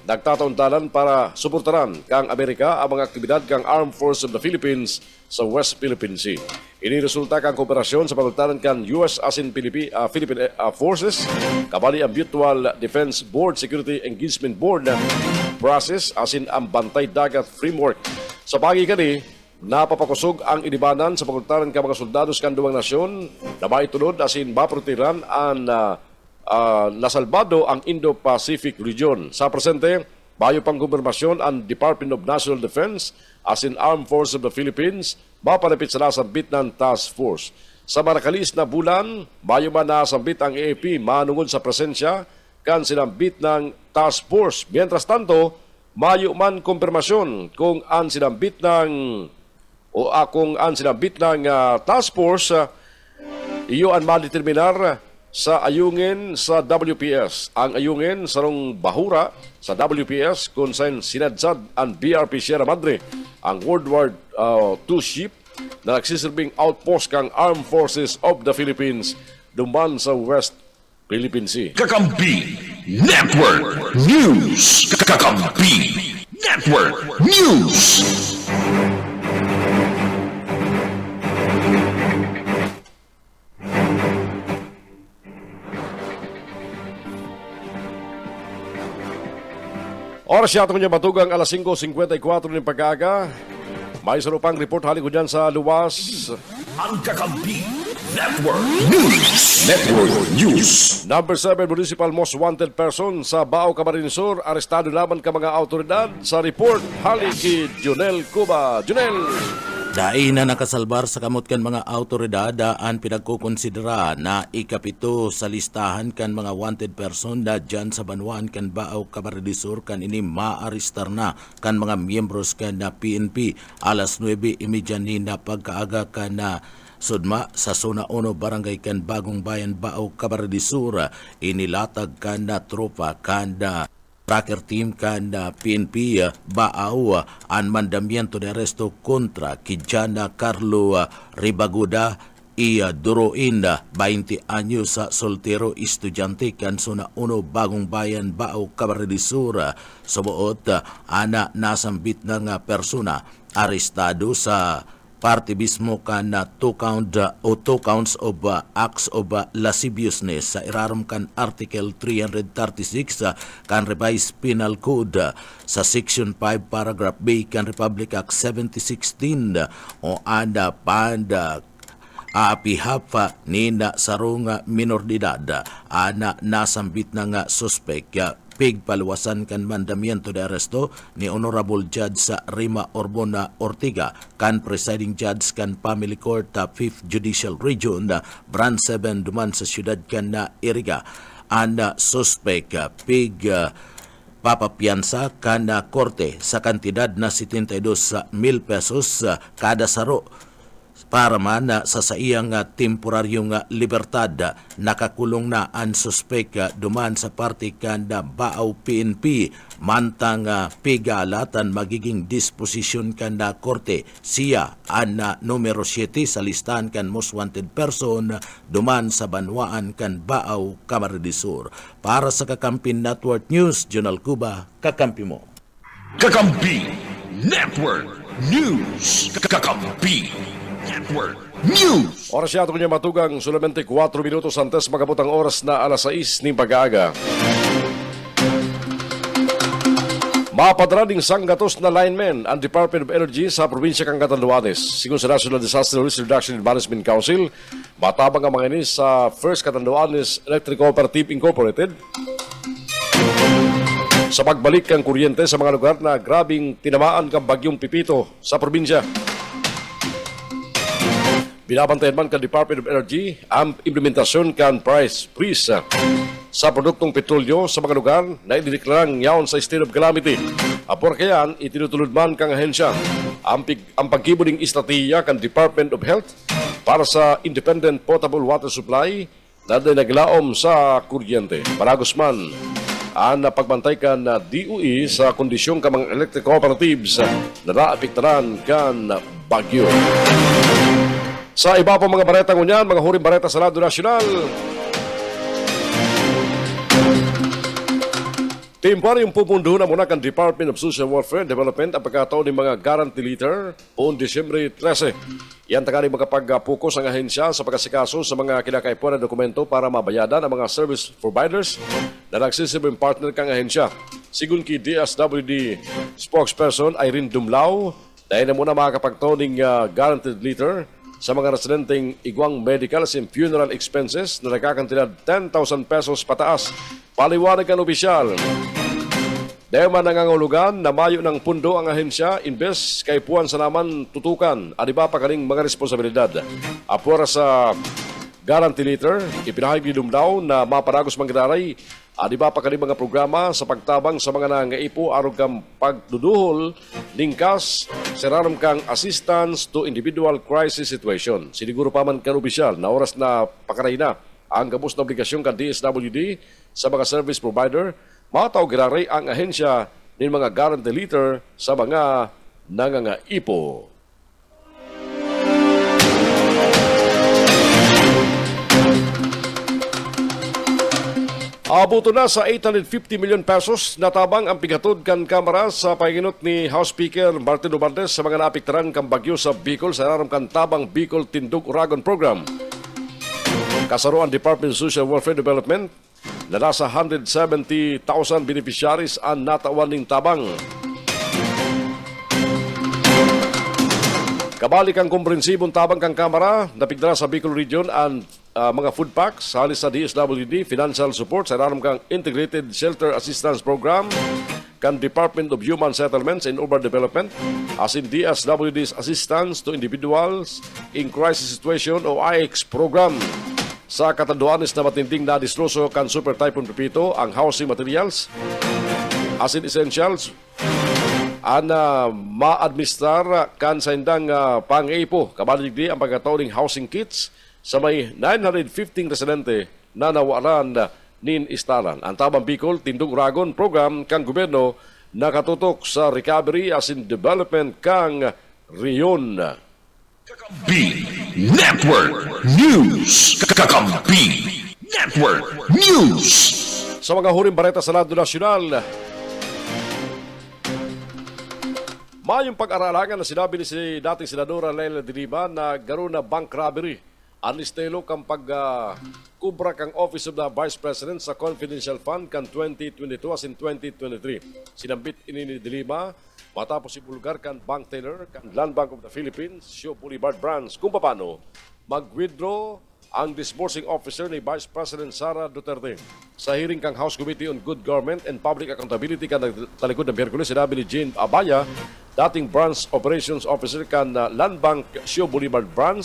nagtataon-tanan para suportaran kang Amerika ang mga aktibidad kang Armed Forces of the Philippines sa West Philippine Sea. Iniresulta kang kooperasyon sa pagtatanan kang US ASEAN Philippine Forces, kabali ang Mutual Defense Board Security Engagement Board process asin ang Bantay Dagat Framework. Sa pagi kani, napapakusog ang inibanan sa pagtatanan kang mga soldados kan duwang nasyon na maitulod asin maprotiran ang nasalbado ang Indo-Pacific region. Sa presente, bayo pang kumpirmasyon ang Department of National Defense as in Armed Forces of the Philippines, mapalapit sa nasambit ng task force. Sa marakalis na bulan, bayo man nasambit ang AAP manungod sa presensya kan sinambit ng task force. Mientras tanto, mayo man kumpirmasyon kung ang sinambit ng task force iyo ang madeterminar sa ayungin sa WPS. Ang ayungin sa rong bahura sa WPS kung saan sinadsad ang BRP Sierra Madre, ang World War II ship na nagsisilbing outpost kang Armed Forces of the Philippines duman sa West Philippine Sea. Kakampi Network News. Kakampi Network News. Oras siya itong matugang alas 5:54 ng pag-aga. May sarupang report hali ko dyan sa luwas. Ang Kakampi Network News. Network News. Number 7 Municipal Most Wanted Person sa Bao, Camarines Sur. Arestado naman ka mga autoridad. Sa report hali ki Junel Cuba. Junel! Dai na nakasalbar sa kamot kan mga autoridad ang pinagkukonsidera na ikapito sa listahan kan mga wanted person na dyan sa Banwan kan Bao, Camarines Sur kan ini maaristar na kan mga miyembros kan na PNP alas 9:30 na pagkaaga kan na sudma sa Zona 1 Barangay kan Bagong Bayan Bao, Camarines Sur. Inilatag kan na tropa kan na tracker team kan PNP Baaw ang mandamiento de arresto kontra Kijana Carlo Ribaguda Duroin, 20 anyos sa soltero estudyante kan Zona 1 Bagong Bayan Baaw, Camarines Sur. Subuot ana nasambit na nga persona arestado sa parte mismo kan 2 counts of acts of lasciviousness sa irarom kan Article 336 kan Revised Penal Code sa Section 5 Paragraph B kan Republic Act 7016 o ada panda apihapa ni na sarong minor de edad ana nasambit na nga suspek pigpaluwasan kan mandamiento de arresto ni Honorable Judge sa Rima Orbona Ortiga kan Presiding Judge kan Family Court 5th Judicial Region Branch 7 duman sa siyudad kan na Iriga. Ang suspect pig papapiansa kan korte sa kantidad na 72,000 pesos kada saro para man sa saiyang temporaryong libertad. Nakakulong na ang suspek duman sa parte kanda Baaw PNP mantang pigalatan magiging disposisyon kanda korte siya ang numero 7 sa listahan kan most wanted person duman sa Banwaan kan Baaw, Camarines Sur. Para sa Kakampi Network News, Jonal Cuba, kakampi mo. Kakampi Network News. Kakampi Network News. Oras siya itong matugang solamente 4 minutos antes magabot ang oras na alas 6 ng pag-aaga. Mapadala ding sanggatos na linemen ang Department of Energy sa probinsya kang Catanduanes. Sigun sa National Disaster Risk Reduction and Management Council, matabang ang mga inis sa First Catanduanes Electric Cooperative Incorporated sa pagbalik ng kuryente sa mga lugar na grabing tinamaan kang bagyong Pipito sa probinsya. Binabantayan man kan Department of Energy ang implementasyon kan price freeze sa produktong petrolyo sa mga lugar na idineklarang yaon sa state of calamity. Apor kayan, itinutulod man kang ahensya ang pagkibuding estratiya kan Department of Health para sa independent potable water supply na naglaom sa kuryente. Paragos man, ang pagbantay kan na DOE sa kondisyong ka mga electric cooperatives na naapektaran kan bagyo. Sa iba pa mga bareta ngunyan, mga huring bareta sa Radyo Nasyonal, Timparing pupundo na muna kan Department of Social Welfare and Development ang pagkataon ng mga guarantee letter poong Disyembre 13. Yan tagaling makapag-focus ang ahensya sa pagkasikaso sa mga kinakaipuan na dokumento para mabayadan ang mga service providers na nagsisibing partner kang ahensya. Sigun ki DSWD spokesperson Irene Dumlao, dahil na muna makakapagtaon ng guaranteed letter sa mga residenteng igwang medical and funeral expenses na nagkakantilad 10,000 pesos pataas. Paliwanag ang opisyal. Dahil man nangangulugan na mayo ng pundo ang ahensya, imbes kay puwan sa naman tutukan, adiba pa kaning mga responsibilidad. Apura sa guarantee letter, ipinahayag ni Dumlao na maparagos manggiraray, adiba pa kaning mga programa sa pagtabang sa mga nangaipo arog kang pagduduhol, lingkas, siraram kang assistance to individual crisis situation. Siniguro pa man kan opisyal na oras na pakaray na ang gabos na obligasyon kan DSWD sa mga service provider, matawagiraray ang ahensya ng mga guarantee letter sa mga nangangaipo. Abuto na sa 850 million pesos natabang ang pigatod kan Kamara sa pahinginot ni House Speaker Martin Romualdez sa mga naapektaran kang bagyo sa Bicol sa araram kan Tabang Bicol Tindog Uragon Program. Kasaruan Department of Social Welfare Development na nasa 170,000 beneficiaries ang natawan ng tabang. Kabalik ang komprehensibong tabang kang Kamara, napigdala sa Bicol Region ang mga food packs, halis sa DSWD, financial support sa araram kang Integrated Shelter Assistance Program, kan Department of Human Settlements and Urban Development, as in DSWD's Assistance to Individuals in Crisis Situation o IX Program. Sa katanduanis na matinding na distroso kan Super Typhoon Pepito ang housing materials as in essentials ana ma-administrar kan sa indang pang-ipo kabaligdi ang pagkatawing housing kits sa may 915 residente na nawalan nin istalan. Ang Tabang Bicol Tindog Uragon Program kang gobyerno nakatutok sa recovery as in development kang riyon. Kakampi Network News. Kakampi Network News. Sa mga huring bareta sa Radyo Nasyonal, mayong pag-aralangan na sinabi ni si dating Senadora Leila de Lima na garo na bank robbery. Anistelo kang pag-kubra kang Office of the Vice President sa Confidential Fund kan 2022 as in 2023. Sinambit ini ni de Lima matapos ibulgar kan bank teller kan Land Bank of the Philippines, Shaw Boulevard Branch, kung paano mag-withdraw ang disbursing officer ni Vice President Sara Duterte. Sa hearing kang House Committee on Good Government and Public Accountability kan talikod ng Miyerkules, sinabi ni Jane Abaya, dating Branch Operations Officer kan Land Bank Shaw Boulevard Branch,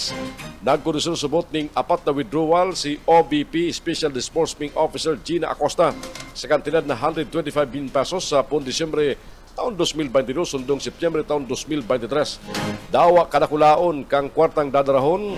nagkondisyon subot ning apat na withdrawal si OBP Special Disbursing Officer Gina Acosta sa kantilad na 125 billion pesos sa poong Disyembre taon 2022 sundong Setyembre taon 2023. Dawa kadakulaon kang kwartang dadarahon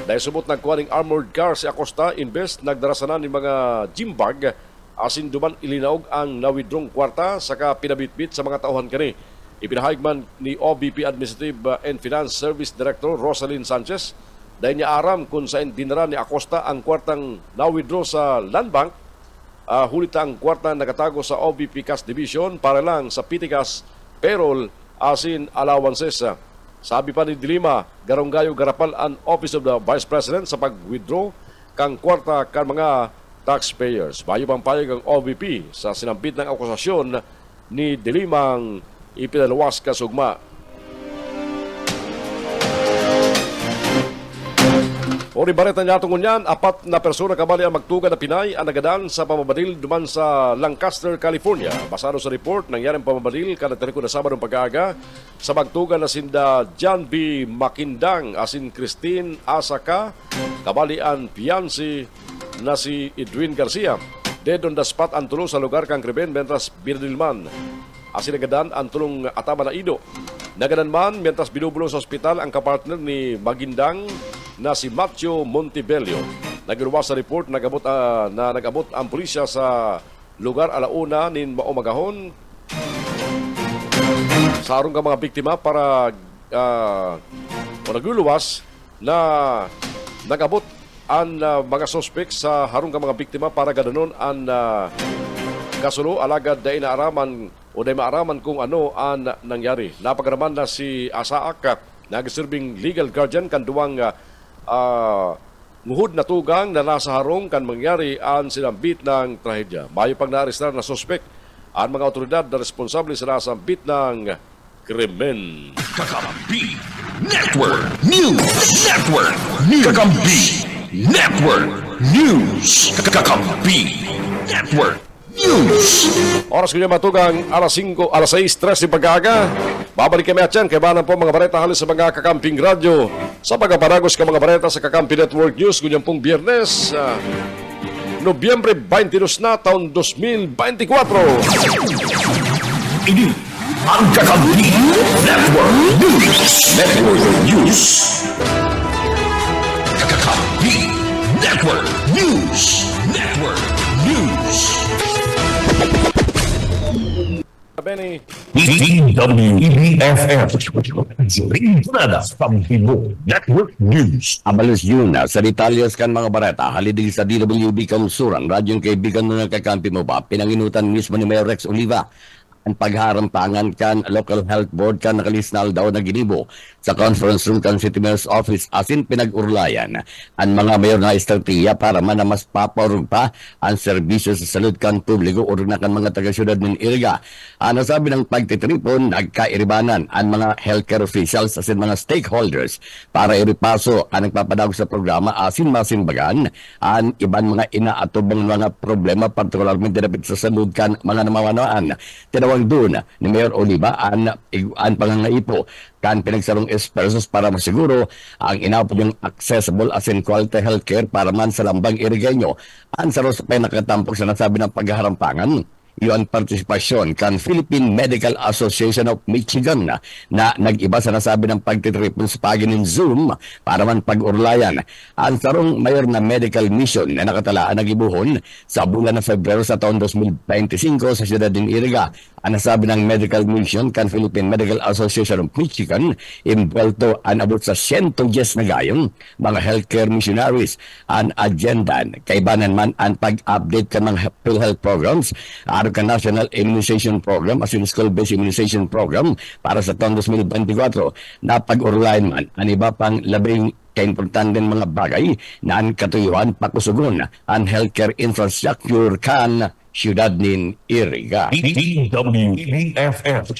dahil subot nagkuha ng armored car si Acosta, invest nagdarasanan ng mga gym bag asin duman ilinaog ang nawidrong kwarta saka pinabitbit sa mga tauhan kani. Ipinahayag man ni OBP Administrative and Finance Service Director Rosalyn Sanchez dahil niya aram kung saan dinara ni Acosta ang kwartang na-withdraw sa Land Bank, hulit ang kwarta nakatago sa OBP Cash Division para lang sa Pitikas payroll asin allowances. Sabi pa ni de Lima, garong-gayo garapal ang Office of the Vice President sa pag-withdraw kang kwarta kan mga taxpayers. Bayo pang payag ang OBP sa sinampit ng akusasyon ni de Limang ipinalawas kasugma. Ori bareta niya tungon yan, apat na persona kabali ang magtuga na Pinay ang nagadan sa pamabaril duman sa Lancaster, California. Basado sa report, nangyaring pamabaril kada talikod na Sabadong pag-aaga sa magtuga na sinda John B. Makindang asin Christine Asaka, kabali ang fiancé na si Edwin Garcia. Dead on the spot ang tulo sa lugar kang krimen mentras binadilman asinagadan ang tulong atama na ido. Nagadan man, mientras binubulong sa ospital ang kapartner ni Magindang na si Matthew Montebello. Nagluwas sa report na nag-abot ang pulisya sa lugar alauna nin maumagahon sa arong ka mga biktima para nagluluwas na nag-abot ang mga suspect sa harong ka mga biktima para gadanon ang kasulo alagad dahil naaraman o dahil maaraman kung ano ang nangyari. Napagaraman na si Asaak, nag-serving legal guardian kan duwang nguhod na tugang na nasa harong kan mangyari ang sinambit ng trahedya. Mayo pag naarestar na suspect ang mga otoridad na responsable sa nasambit ng krimen. Kakampi Network News Network News Kakampi Network News Kakampi Network News. Oras ko niya matugang alas 6:13 pagkaga. Babalik kami at yan. Kaibanan po mga bareta halos sa mga Kakamping Radyo. Sa pagkaparagos ka mga bareta sa Kakampi Network News. Ganyan pong Biyernes, Nobyembre 22 na taon 2024. Ini ang Kakampi Network News Network News Kakampi Network News Network News. Benny. DWEBFF Rintrada Pampibo Network News. Abalos yun sa detalyos kan mga barata halidig sa DWB Kansuran radyong kaibigan mo ng kakampi mo ba pinanginutan mismo ni Mayor Rex Oliva ang pagharampangan kan local health board kan nakalisnal daw na ginibo sa conference room kan City Mayor's Office asin pinag-urlayan ang mga mayor na estratehiya para man na mas papaurog pa ang serbisyo sa salud kan publiko o na kan mga taga-syudad ng Iriga. Ano sabi ng pagtitripon, nagkairibanan ang mga healthcare officials asin mga stakeholders para iripaso ang nagpapadagos sa programa asin masimbagan ang iban mga inaatubang mga problema partikularmente dapat sa salud kan mga namamanaan. Tinawag doon ni Mayor Oliva ang pangangaipo kan pinagsarong espersos para masiguro ang inapod yung accessible as in quality healthcare para man sa lambang irigenyo. Ang saros pa nakatampok sa nasabi ng pagharampangan yung partisipasyon kan Philippine Medical Association of Michigan na nag-iba sa nasabi ng pagtitripon sa paginin Zoom para man pag-urlayan. Ang sarong mayor na medical mission na nakatalaan nagibuhon sa bulan ng Febrero sa taon 2025 sa siyudad ng Iriga. Ang nasabi ng medical mission kan Philippine Medical Association of Michigan imbelto ang abot sa 110 na gayong mga healthcare missionaries ang agenda. Kaibanan man ang pag-update kan mga health programs araw ka National Immunization Program as in School-Based Immunization Program para sa taon 2024 na pag-urlayan man ang iba pang labing kaimportanteng mga bagay na ang katuyuan pakusugon ang healthcare infrastructure kan siyudad nin Iriga. DWEBFF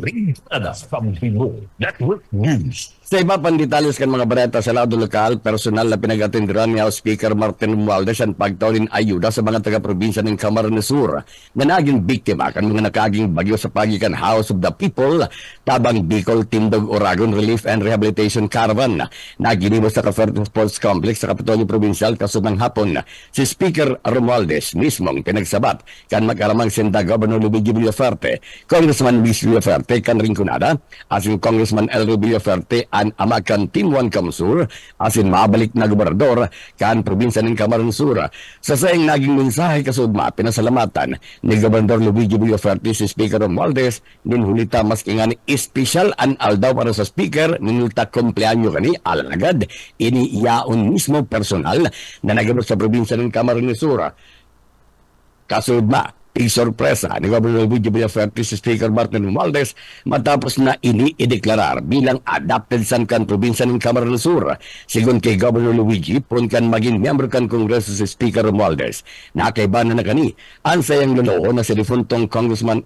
Rintrada Pampibo Network News. Sa iba pang detalles kan mga bareta sa lado lokal, personal na pinag-atendiran ni House Speaker Martin Romualdez ang pagtawin ayuda sa mga taga-probinsya ng Camarines Sur na naging biktima kan mga nakaging bagyo sa pagikan House of the People tabang Bicol Tindog Oragon Relief and Rehabilitation Caravan na ginimo sa Caferte Sports Complex sa Kapitolyo Provincial kasubang hapon. Si Speaker Romualdez mismong pinagsabat kan mag-aramang senda Governor Luigi Villaferte, Congressman Luis Villaferte kan Rinconada, asin Congressman Elro Villaferte an amakan Team 1 Kamsur asin mabalik na gobernador kan probinsya ng Camarines Sur. Sa sayang naging mensahe kasudma pinasalamatan ni Gobernador Luigi Villaferte si Speaker Romualdez ninhulita mas ingani espesyal an aldaw para sa Speaker ninulta kumpleanyo kani alagad ini yaon mismo personal na nagabot sa probinsya ng Camarines Sur. Kasudma sorpresa ni Governor Luigi Villaferte si Speaker Martin Romualdez matapos na inideklarar bilang adopted son kan probinsya ng Camarines Sur. Sigun kay Governor Luigi, pun kan maging miyembro kan Kongreso si Speaker Romualdez. Nakaibanan na kani ang sayang lolo na si defuntong Congressman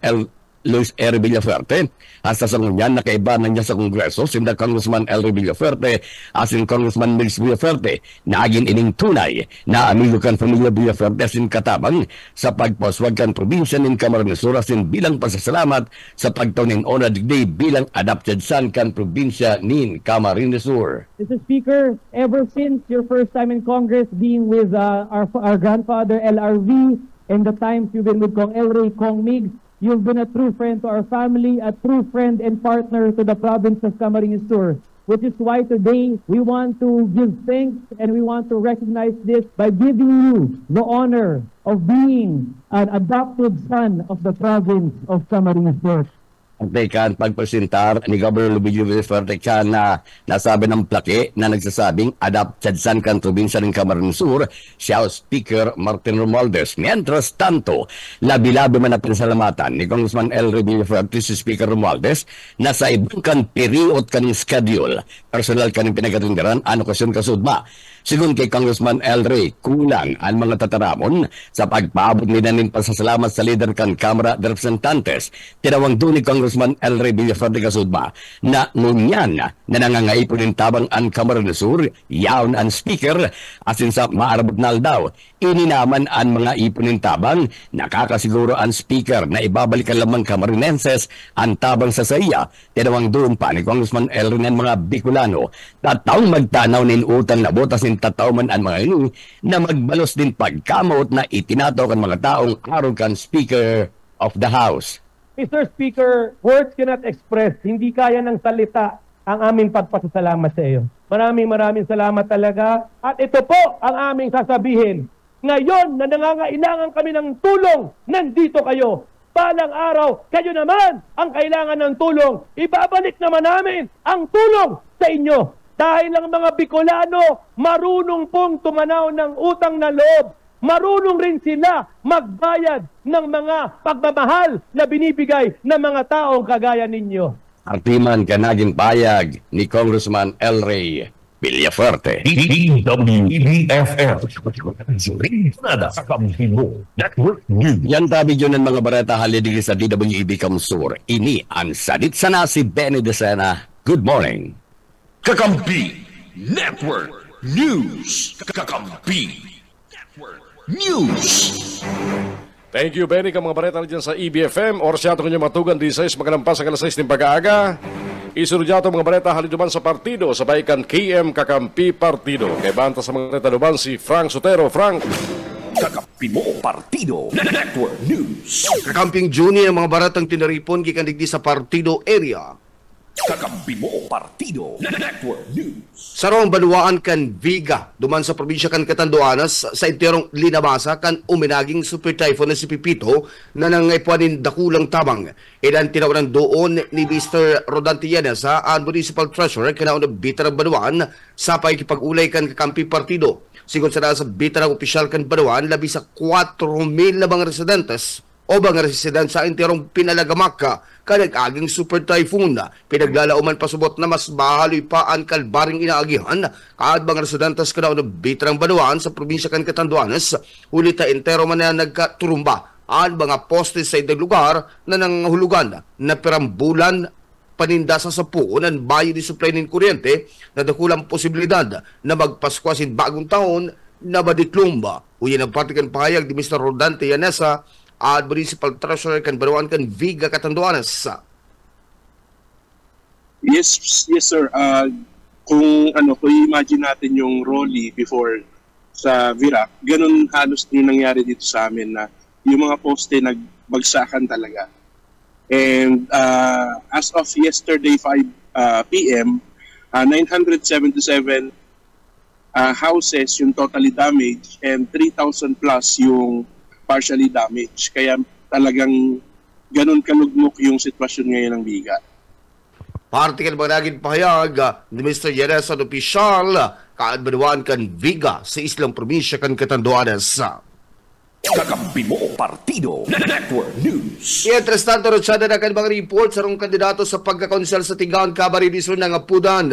Luis R. Villaferte. Hasta sa ngunyan, nakaibanan niya sa Kongreso, sinda Congressman L. Villaferte, asin Congressman Mix Villaferte, na agin ining tunay na amigo kan pamilya Villaferte asin katabang sa pagpaswag kan probinsya ng Camarines Sur asin bilang pasasalamat sa pagtawning Honored Day bilang adopted son kan probinsya ng Camarines Sur. Mr. Speaker, ever since your first time in Congress being with our grandfather LRV and the times you've been with Kong El Rey, Kong Migs, You've been a true friend to our family, a true friend and partner to the province of Camarines Sur, which is why today we want to give thanks and we want to recognize this by giving you the honor of being an adopted son of the province of Camarines Sur. Ang tekan pagpresentar ni Governor Lubilio Villaferte na nasabi ng plake na nagsasabing adopted son kan probinsya ng Camarines Sur, siya Speaker Martin Romualdez. Mientras tanto, labi-labi man na pinsalamatan ni Congressman Elry Villaferte si Speaker Romualdez na sa ibang kan period kaning schedule, personal kaning pinagatindaran, ano kasyon kasudma. Sigun kay Congressman Elry, kulang ang mga tataramon sa pagpaabot nila ng pasasalamat sa leader kan Kamara de Representantes. Tinawang doon ni Congressman Elry Villaferte kasudma na nunyan na nangangaipon ng tabang ang Kamara de Sur, yaon ang speaker, asin sa maarabot na daw. Ininaman ang mga ipon ng tabang, nakakasiguro ang speaker na ibabalik ang lamang Camarinenses ang tabang sa saya. Tinawang doon pa ni Congressman Elry ng mga Bicolano, tataong magtanaw ng utang na botas ng tataw man ang mga ini na magbalos din pagkamot na itinato kan mga taong aron kan Speaker of the House. Mr. Speaker, words cannot express, hindi kaya ng salita ang aming pagpasasalamat sa iyo. Maraming salamat talaga. At ito po ang aming sasabihin. Ngayon na nangangailangan kami ng tulong, nandito kayo. Balang araw, kayo naman ang kailangan ng tulong. Ibabalik naman namin ang tulong sa inyo. Dahil ang mga Bicolano, marunong pong tumanaw ng utang na loob. Marunong rin sila magbayad ng mga pagmamahal na binibigay ng mga taong kagaya ninyo. Artiman ka naging payag ni Congressman Elry Villaferte. DWEBFM. Nada sa Kampibo Network News. Yan tabi yun ng mga bareta halidigi sa DWEB Kamsur. Ini ang sadit sana si Benny Decena. Good morning. Kakampi Network News. Kakampi Network News. Thank you, Benny, ka mga bareta dyan sa EBFM. Oras yato kanyang matugan di 6, magalampas ang alas 6 ng pag-aaga. Isunod yato mga bareta haliduman sa partido, sabaykan KM Kakampi Partido. Kay banta sa mga bareta duman si Frank Sotero. Frank. Kakampi mo Partido Network News. Kakamping Junior ang mga baratang tinaripon gikan digdi sa partido area. Kakampi mo Partido Network News. Sarong baluaan kan Viga, duman sa probinsya kan Catanduanes, sa enterong linabasa kan uminaging super typhoon na si Pipito na nangaipuanin dakulang tabang. Ilan tinawanan doon ni Mr. Rodante Llanes ang Municipal Treasurer kanaon na bitarang baluaan sa paikipag-ulay kan Kakampi Partido. Sigon sa bitarang opisyal kan baluaan, labi sa 4,000 na mga residentes o mga resident sa enterong pinalagamak kanag-aging super typhoon. Pinaglalauman pasubot na mas mahaloy pa ang kalbaring inaagihan kaad mga residentes kanaon na bitarang baluaan sa probinsya kan Catanduanes. Ulit na entero man na nagkaturumba ang mga poste sa idang lugar na nanghulugan na perambulan paninda sa sapuon ang bayo di supply ng kuryente na dakulang posibilidad na magpaskwasin bagong taon na madiklumba. Uyan ang partikan pahayag di Mr. Rodante Llanes at Municipal Treasurer kan Baluan kan Viga Catanduanes. Yes sir. Kung imagine natin yung Rolly before sa Virac, ganun halos yung nangyari dito sa amin na yung mga poste nagbagsakan talaga. And as of yesterday 5 p.m., 977 houses yung totally damaged and 3,000 plus yung partially damaged. Kaya talagang ganun kalugmok yung sitwasyon ngayon ng Viga. Parte kan naging pahayag ni Mr. Llanes at opisyal kaadbanuan kan Viga sa Islang Probinsya kan Catanduanes. Kakampi mo Partido Network News. Mientras tanto, rotsada na kan mga report sa rong kandidato sa pagkakonsel sa Tigaon Camarines Sur ng Apudan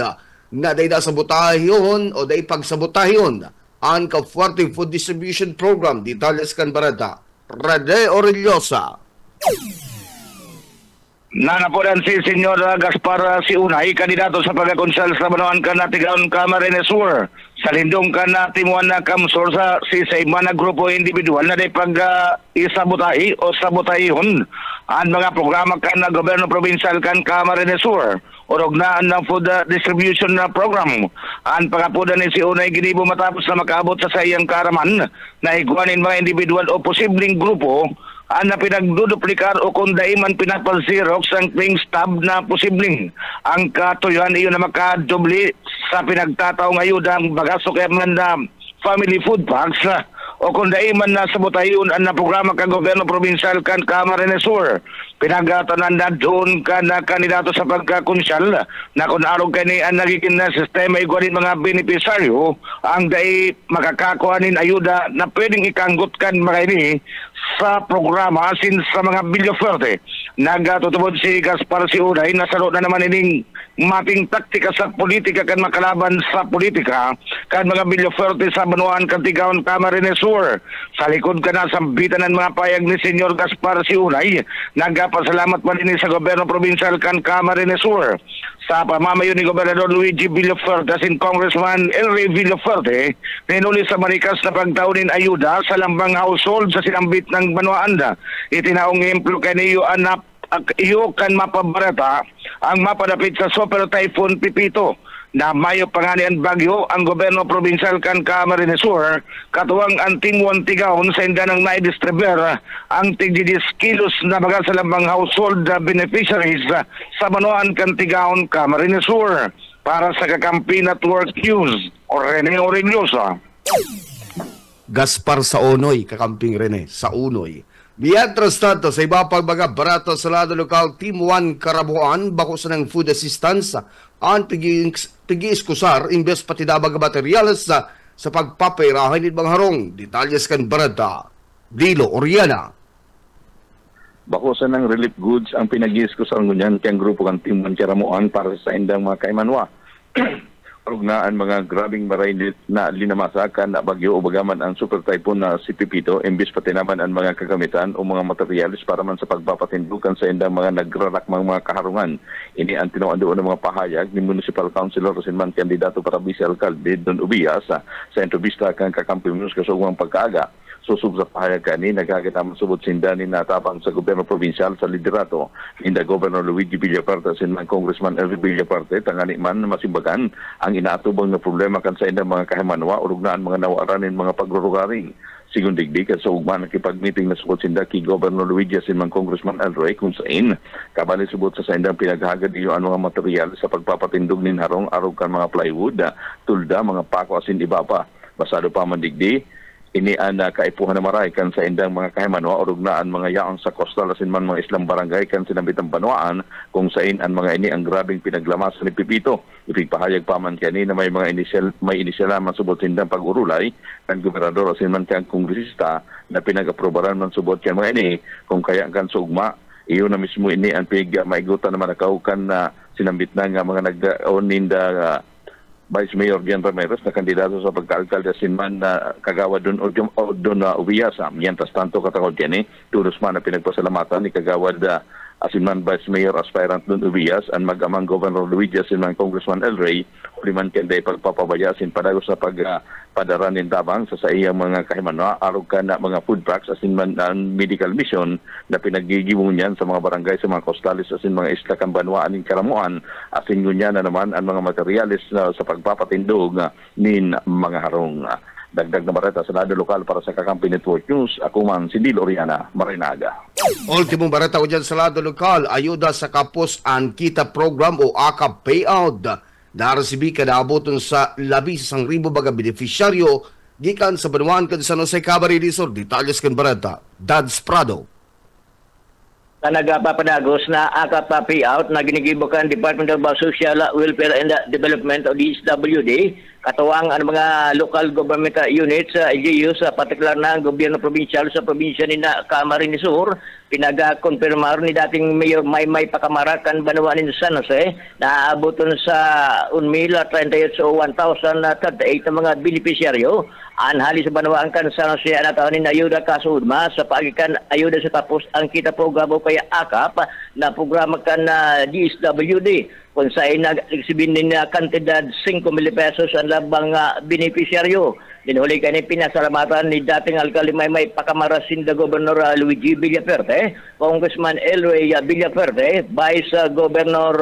na day na sabotahyon o day pagsabotahyon ang Ka-40 Food Distribution Program. Detalles kan barada Rade Orellosa. Nanapodan si Senyor Gaspar Siunay, kandidato sa pagkakonsel sa Banuan kan Tigaon Camarines Sur. Sa lindong kan timuan na kamsor sa sisaymana grupo individual na day pag-isabotahi o sabotahihon ang mga programa kan na gobyerno provincial kan Camarines Sur. Orog na ang food distribution program. Ang pagapudan ni Siunay ginibo matapos na makaabot sa sayang karaman na iguanin mga individual o posibleng grupo na pinagduduplikar o kung daiman pinapalsirox ang claim stub na posibleng ang katuyuan iyon na makadubli sa pinagtataong ayuda ang bagaso kaya man na family food packs o kung daiman na sa butayon ang na programa ka gobyerno provincial kan Camarines Sur pinagatanan na doon ka na kandidato sa pagkakonsyal na kung arog ka ni ang nagiging na sistema igualin mga benepisaryo ang dai makakakuhanin ayuda na pwedeng ikanggot kan mga ini sa programa sin sa mga Villaferte. Nagatutubod si Gaspar Siunay na salo na naman ining mapping taktika sa politika kan makalaban sa politika kan mga Villaferte sa Banuan Kantigaon Camarines Sur. Sa likod ka na sambitan ng mga payag ni Senyor Gaspar Siunay nagpasalamat pa rin sa gobyerno provincial kan Camarines Sur sa pamamayo ni Gobernador Luigi Villaferte sin Congressman Henry Villaferte pinuli sa marikas na pagtaunin ayuda sa lambang household sa sinambit ng Banuanda. Itinaong implo kaniyo anak iyo kan mapabarata ang mapadapit sa Super Typhoon Pipito na mayo panganian bagyo ang gobyerno provincial kan Camarines Sur katuwang ang tingwan tigaon sa indanang naidistribuer ang tig-10 kilos na baga sa lambang household beneficiaries sa Banuan kan Tigaon Camarines Sur. Para sa Kakampi Network News o Rene Orillosa. Gaspar sa Unoy, Kakamping Rene sa Unoy. Mientras tanto, sa iba pang mga barato sa lado lokal, Team 1 Karabuan, bako sa ng food assistance, ang pigi-iskusar, imbes pati dabag materials sa pagpapayrahan ng mga harong. Detalyas kan barata, Dilo Oriana. Bako sa ng relief goods ang pinag-iskusar ngunyan kayang grupo kan Team 1 Karabuan para sa indang mga kaimanwa. Rugnaan mga grabing marainit na linamasakan na bagyo o bagaman ang super typhoon na si Pipito, imbis pati naman ang mga kagamitan o mga materialis para man sa pagpapatindukan sa indang mga nagrarakmang mga kaharungan. Ini ang tinuan doon ng mga pahayag ni Municipal Councilor Rosinman kandidato para vice-alcalde Don Ubias sa entrevista kang Kakampi News kasugwang pagkaaga. Susub sa pahayag kani, nagkakita masubot sindanin na tapang sa gobyerno provincial sa liderato. Hinda Governor Luigi Villaparte sinman Congressman Elvi Villaparte, tangani man masimbagan ang inaatubang na problema kan sa indang mga kahimanwa o rugnaan mga nawaranin mga pagrurugaring. Sigun digdig at sa ugman nakipag-meeting na subot sinda kay Governor Luigi sinman Congressman Elroy kung saan kabali subot sa indang pinaghagad iyo ang mga material sa pagpapatindog nin harong arog kan mga plywood, tulda, mga pako asin iba pa. Basado pa man digdi, ini ang kaipuhan na maray kan sa indang mga kahimanwa o rugnaan mga yaong sa coastal asin man mga Islam barangay kan sinambitang Banuan kung saan ang mga ini ang grabing pinaglamasan ni Pipito. Ipigpahayag pa man kani na may mga initial man subot sindang pag-urulay kan gobernador asin man kang kongresista na pinag-aprobaran man subot kan mga ini kung kaya kan sugma iyo na mismo ini ang maigutan na manakaukan na sinambit na nga mga nagdaon ninda Vice Mayor Gian Ramirez na kandidato sa pagka-alkalde sinman na kagawad doon o doon na Ubias. Mientras tanto katangod yan tulos man na pinagpasalamatan ni kagawad asinman Vice Mayor aspirant doon Ubias ang mag-amang Governor Luigi asinman Congressman El Rey uliman kende pagpapabaya asin padagos sa pagpadaran ng tabang sa iyang mga kahimanwa arog ka na mga food trucks asinman ang medical mission na pinagigiwon yan sa mga barangay sa mga costalis asin mga isla kan Banuan ng Karamuan asin ngunyan na naman ang mga materialis sa pagpapatindog nin mga harong. Dagdag na bareta sa lado lokal para sa Kakampi Network News. Ako man si Dilo Oriana, Marinaga. Ultimong bareta ko dyan sa lado lokal, ayuda sa Kapos ang Kita Program o AKAP Payout. Narasibi ka naaboton sa 11,000 baga beneficiaryo gikan sa Banuan kan San Jose Camarines Sur. Detalyas kan bareta, Dads Prado. Nagapapadagos na AKAP Payout na ginigibukan Department of Social Welfare and Development o DSWD katuwang ang mga local government units sa LGU sa partikular na gobyerno provincial sa probinsya ni Camarines Sur. Pinag-konfirmar ni dating Mayor Maymay Pakamarakan Banuan in San Jose na aaboton sa 1,038 o 1,038 na mga beneficiaryo. Anhali sa Banuan kan San Jose na taon ni ayuda kasudma sa pagikan ayuda sa tapos ang kita programa kaya AKAP na programa kan DSWD kung saan nagsibin din na kantidad 5,000 pesos ang labang beneficiaryo Dinhuli ka ni pinasalamatan ni dating alkalde Maymay Pacamarasin na Gobernador Luigi Villaferte, Congressman Elroy Villaferte, Vice Governor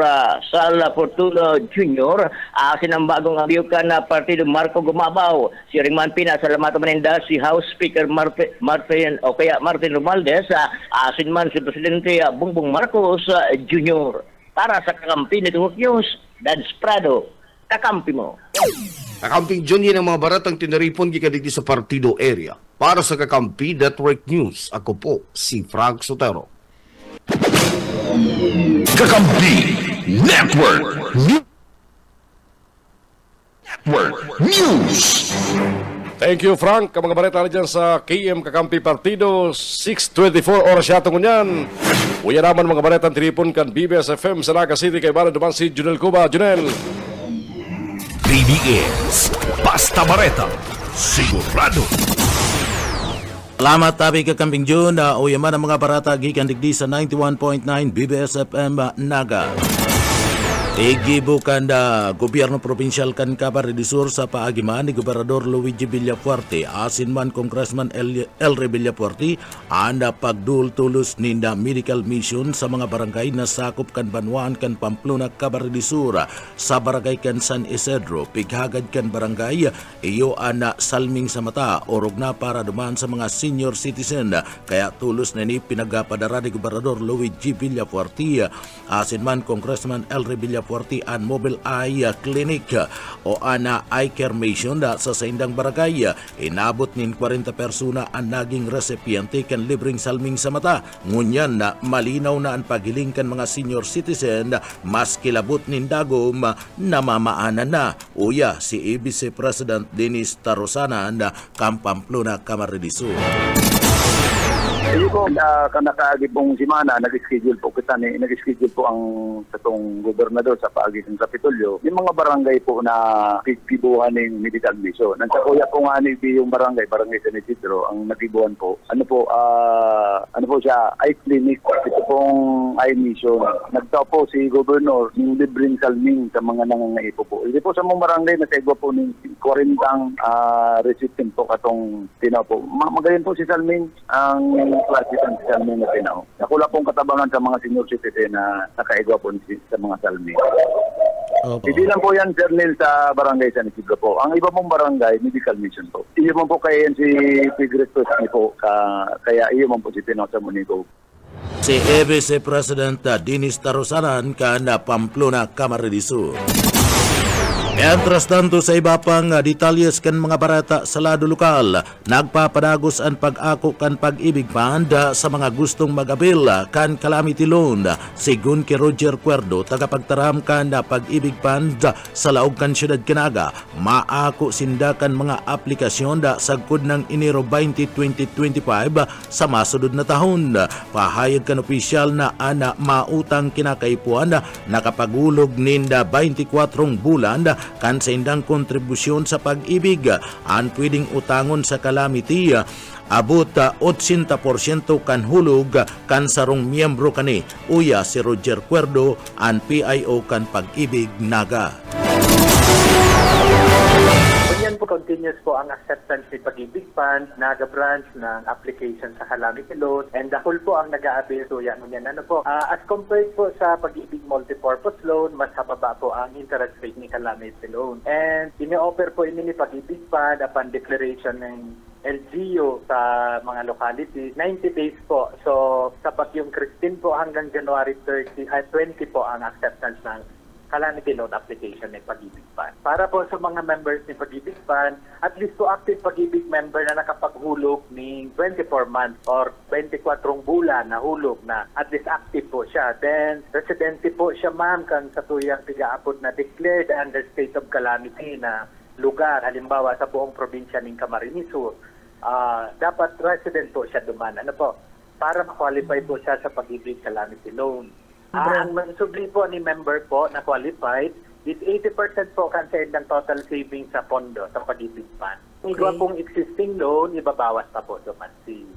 Sal Fortuno Jr., asin ang bagong abiyukan na partido Marco Gumabaw. Si ringman pinasalamatan maninda si House Speaker Martin Romualdez, asin man si Presidente Bongbong Marcos Jr. Para sa kakampi ni Tuhok News, Dads Prado, kakampi mo. Kakamping John, yan ang mga baratang tinaripon gikandigdi sa partido area. Para sa Kakampi Network News, ako po si Frank Sotero. Kakampi Network News. Thank you, Frank. Ang mga balita na dyan sa KM Kakampi Partido, 6:24 oras yatong nyan. Uya naman mga balita tinipon kan BBS FM sa Naga City kay Baran duman si Junel Cuba. Junel. BBS Basta Bareta Sigurado. Salamat tabi Kakamping June. Uyaman ang mga barata gikan digdi sa 91.9 BBS FM Naga. Igibukan da gobyerno provinsyal kan Camarines del Sur sa paagiman ni Gobernador Luigi Villafuerte, asin man Congressman Elre Villafuerte, anda pagdultulos ninda medical mission sa mga barangay na sakop kan Banwan kan Pamplona, Camarines del Sur, sa barangay kan San Isidro, pighagad kan barangay, iyo ana salming sa mata, orog na para duman sa mga senior citizen, kaya tulos na ni pinagapadara ni Gobernador Luigi Villafuerte, asin man Congressman Elre Villafuerte, an mobile eye clinic o ana eye care mission sa saindang barangay. Inabot nin 40 persona ang naging recipiente kan libreng salming sa mata. Ngunyan na malinaw na ang paghiling kan mga senior citizen mas kilabot nin dagom na mamaanan na. Uya si Vice President Dennis Tarosanan Pamplona, Camarines del Sur. Hindi po, kanakaagi pong simana, nag-schedule po kita nag-schedule po ang satong gobernador sa paagi ng Kapitolyo. Yung mga barangay po na pibuhan ng medical mission. Nang sa kuya po nga yung barangay San Isidro, ang nagibuhan po. Ano po siya, eye clinic. Ito pong eye mission. Nagtao po si gobernador ng libreng salming sa mga nangangaipo po. Hindi po sa mga barangay na kaigwa po ng 40 recipient po katong tinaw po. Magayon po si salming ang klase ng salming na tinaw. Nakula pong katabangan sa mga senior citizen na nakaigwa po sa mga salming. Hindi lang po yan, Jernil, sa barangay San Isidro po. Ang iba pong barangay, medical mission po. Iyo man po kaya si Pigretos po, kaya iyo man po si Tinaw sa Munigo. Si Vice President Dennis Tarosanan na Pamplona, Camarines del Sur. Mientras tanto sa iba pang detalyes kan mga barata sa lado lokal, nagpapadagos ang pag-ako kan pag-ibig fund sa mga gustong mag-abil kan calamity loan. Sigun kay Roger Cuerdo, tagapagtaram kan pag-ibig fund sa laog kan siyudad Kinaga, maako sindakan mga aplikasyon sagkod ng Enero 20, 2025 sa masudod na tahon. Pahayag kan opisyal na ana mautang kinakaipuan nakapagulog ninda 24 bulan kan sa indang kontribusyon sa pag-ibig ang pwedeng utangon sa calamity abot 80% kan hulog kan sarong miyembro kani. Uya si Roger Cuerdo ang PIO kan pag-ibig Naga. Ganyan po continuous po ang acceptance ni Pag-ibig Fund, Naga branch ng application sa calamity loan, and the whole po ang nag-a-avail. So yan po. As compared po sa Pag-ibig multipurpose loan, mas hababa po ang interest rate ni calamity loan. And ini-offer po ini ni Pag-ibig Fund upon declaration ng LGU sa mga localities, 90 days po. So sa Bagyong Christine po hanggang January 20 po ang acceptance ng calamity loan application ng Pag-ibig Fund. Para po sa mga members ni Pag-ibig Fund, at least po active Pag-ibig member na nakapaghulog ng 24 months or 24 bulan na hulog na at least active po siya. Then, residente po siya ma'am kan sa tuyang tigaapod na declared under state of calamity na lugar, halimbawa sa buong probinsya ng Camarines Sur. Dapat resident po siya duman. Para ma-qualify po siya sa Pag-ibig calamity loan. Ang mansubli po ni member po na qualified is 80% po kan sa ng total savings sa pondo sa Pag-ibig Fund. Iba pong existing loan, ibabawas pa po duman si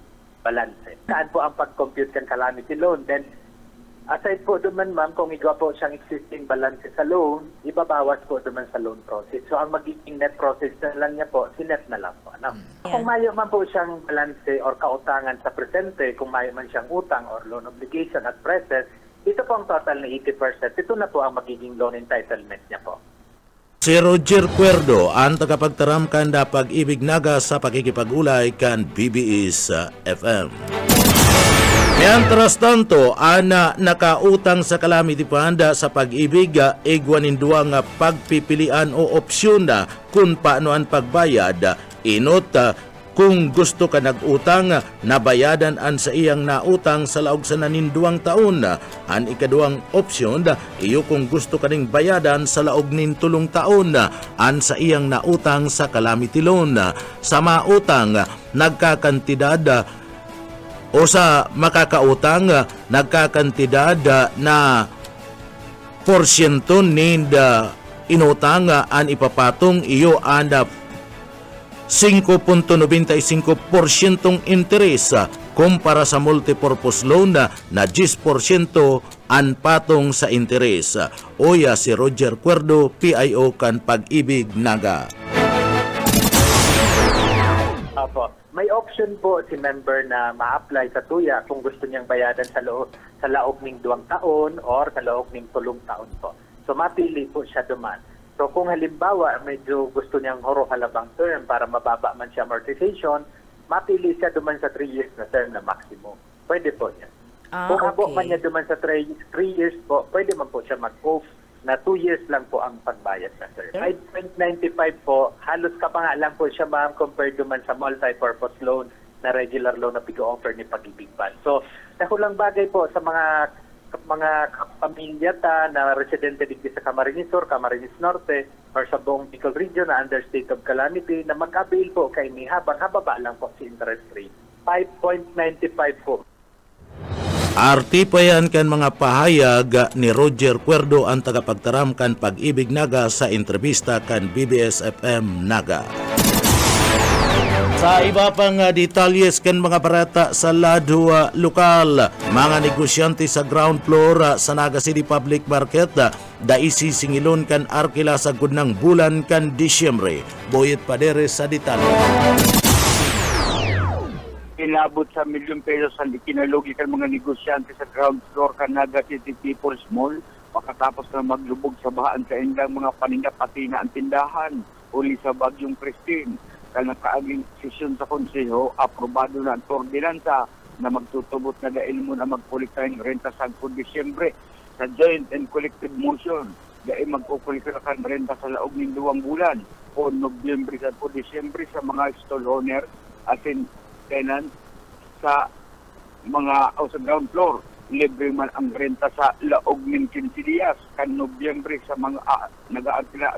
balance. Saan po ang pag-compute kan calamity loan? Then, Aside po duman ma'am, kung igawa po siyang existing balance sa loan, ibabawas po duman sa loan process. So ang magiging net process na lang niya po, sinet na lang po. Ano? Kung mayo man po siyang balance or kautangan sa presente, kung mayo man siyang utang or loan obligation at present, ito po ang total na 80%. Ito na po ang magiging loan entitlement niya po. Si Roger Cuerdo, ang tagapagtaram kanda Pag-ibig Naga sa pakikipag-ulay kan BBS FM. Mientras tanto, ana nakautang sa Calamity Fund sa Pag-ibig, igwanindua nga pagpipilian o opsyon na kung paano ang pagbayad. Inot, kung gusto ka nag-utang, nabayadan an sa iyang nautang sa laog sa naninduang taon. An ikaduang opsyon, iyo kung gusto ka ning bayadan sa laog nin 3 taon, an sa iyang nautang sa Calamity Loan. Sa mautang, nagkakantidad o sa makakautang, nagkakantidad na porsyento ninda inutang an ipapatong iyo anda 5.95% interes kumpara sa multipurpose loan na 10% an patong sa interes. Oya si Roger Cuerdo, PIO kan Pag-ibig Naga. Apo. May option po si member na ma-apply sa tuya kung gusto niyang bayadan sa laog ng 2 taon or sa laog ng 3 taon po. So mapili po siya duman. So kung halimbawa medyo gusto niyang halabang term para mababa man siya amortization, mapili siya duman sa 3 years na term na maximum. Pwede po niya. Kung habo man niya duman sa 3 years po, pwede man po siya mag-off na 2 years lang po ang pagbayad na sir. 5.95 po, halos kapanga lang po siya ma'am compared naman sa multi-purpose loan na regular loan na pig-offer ni Pag-ibig Fund. So, nakulang bagay po sa mga pamilya na residente dito sa Camarines Sur, Camarines Norte, or sa buong Bicol region na under state of calamity na mag-avail po kay ni habang hababa lang po si interest rate. 5.95 po. Artipayan kan mga pahayag ni Roger Cuerdo, ang tagapagtaram kan Pag-ibig Naga sa entrevista kan BBS FM Naga. Sa iba pang detalyes kan mga barata sa lado lokal, mga negosyante sa ground floor sa Naga City Public Market daisi singilon kan arkila sa gudnang bulan kan Disyembre. Boyet Padere sa detalye. Inabot sa milyon pesos ang ikinalugi kan mga negosyante sa ground floor kan Naga City People's Mall pagkatapos na maglubog sa bahaan sa ilang mga paninda pati na ang tindahan uli sa bagyong Christine. Kaya nakaaging sesyon sa konseho, aprobado na ang ordinansa na magtutubot na dahil mo na magkulikta ng renta sa Disyembre sa joint and collective motion. Dahil magkukulikta kan renta sa laog ng 2 bulan o Nobyembre sa Disyembre sa mga stall owner as in tenant sa mga sa ground floor. Libre man ang renta sa laog ng 15 días kan Nobyembre sa mga nag-aantila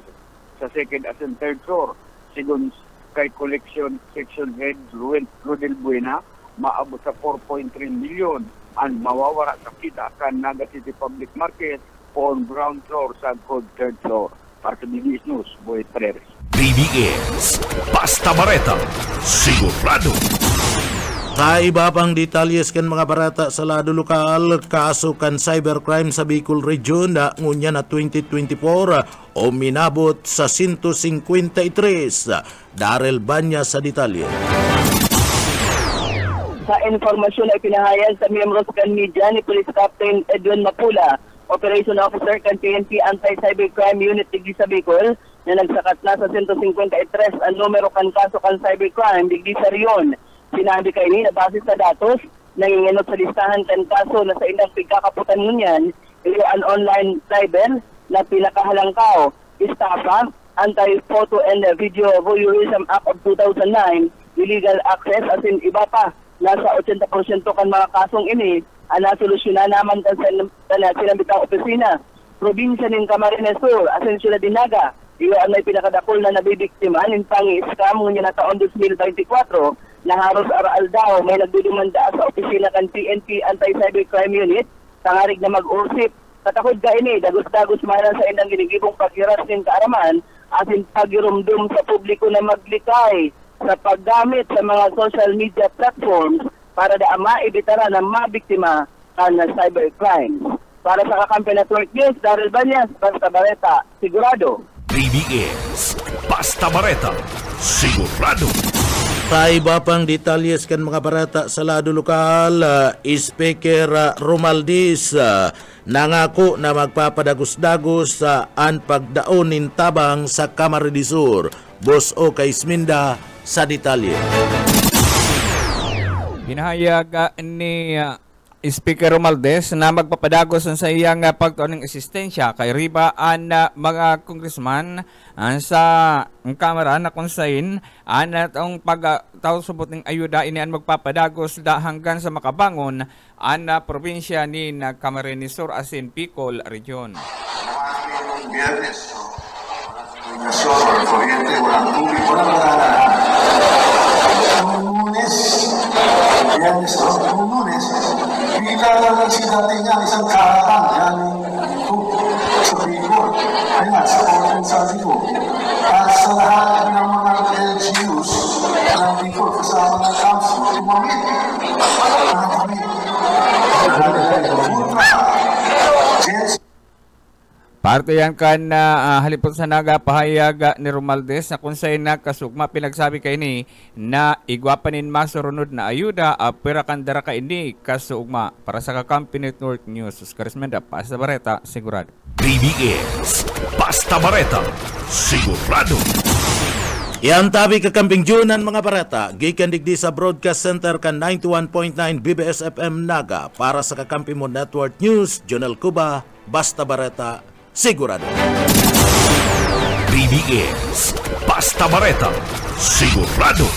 sa second as in third floor. Sigon kay collection section head Rodel Buena, maabot sa 4.3 million ang mawawara sa kita kan Naga City Public Market on ground floor sa third floor. Para sa BBS News, Boyet Paredes. BBS, Basta Bareta, sigurado. Sa iba pang detalyes kan mga barata sa lado lokal, kaso kan cybercrime sa Bicol Region na ngunya na 2024 o minabot sa 153. Darrell Banya sa detalye. Sa informasyon na ipinahayag sa miyembros kan media ni Police Captain Edwin Mapula, Operation Officer kan PNP Anti-Cybercrime Unit digdi sa Bicol, na nagsakat na sa 153 ang numero kan kaso kan cybercrime digdi sa Rion. Sinabi kay ni na base sa datos, nanginginot sa listahan kan kaso na sa ilang pagkakaputan ngunyan, ilo an online cyber na pinakahalangkaw, estafa, Anti-Photo and Video Voyeurism Act of 2009, illegal access as in iba pa. Nasa 80% kan mga kasong ini, ang nasolusyonan naman kan sa sinabitang opisina. Probinsya ng Camarines Sur, Asensyon na Dinaga, iyo ang may pinakadakol na nabibiktima ng pangi-scam ngunyan na taon 2024, na haros aral daw may nagdudumanda sa opisina kan PNP Anti-Cybercrime Unit, tangarig na mag-usip. Katakod ka ini, dagos-dagos manan sa indang ginigibong paghiras ng kaaraman, asin pagirumdum sa publiko na maglikay sa paggamit sa mga social media platforms para da maibitara na mabiktima and cybercrime. Para sa Kakampi Network News, Daryl Banyas, Basta Bareta, sigurado. BBS, Basta Bareta, sigurado. Sa iba pang detalyes kan mga barata sa lado lokal, Speaker Romualdez nangako na magpapadagos-dagos ang pagdaonin tabang sa Camarines Sur. Boss O kay Isminda sa detalye. Hinahayag ni Speaker Romualdez na magpapadagos sa iyang pagtuon ng asistensya kay riba ang mga congressman sa kamera na konsain ang pagtausubot ng ayuda inian magpapadagos hanggang sa makabangon ang probinsya ni Camarines Sur asin Bicol Region. Biyernes, komunikasyon, kuryente, walang tubig, walang madalahan. Lunes, bigla lang nagsidating yan, isang karatang, yan sa Bicol, ayan, sa Ocean sa Bicol. At sa lahat ng mga LGUs ng Bicol, kasama ng council, tumamit. Parte yan kan halipot sa nagapahayag ni Romualdez na kung sa'y nakasugma pinagsabi kay ni na igwapanin masurunod na ayuda pera kandara ka ini kasugma para sa Kakampi Network News. Oscar Isminda, Basta Bareta, sigurado. BBS, Basta Bareta, sigurado. Yan tabi kakamping Junan mga barata, gikan digdi sa Broadcast Center kan 91.9 BBS FM Naga para sa Kakampi mo Network News, Jonel Cuba, Basta Bareta, sigurado. BBS, Basta Bareta, sigurado.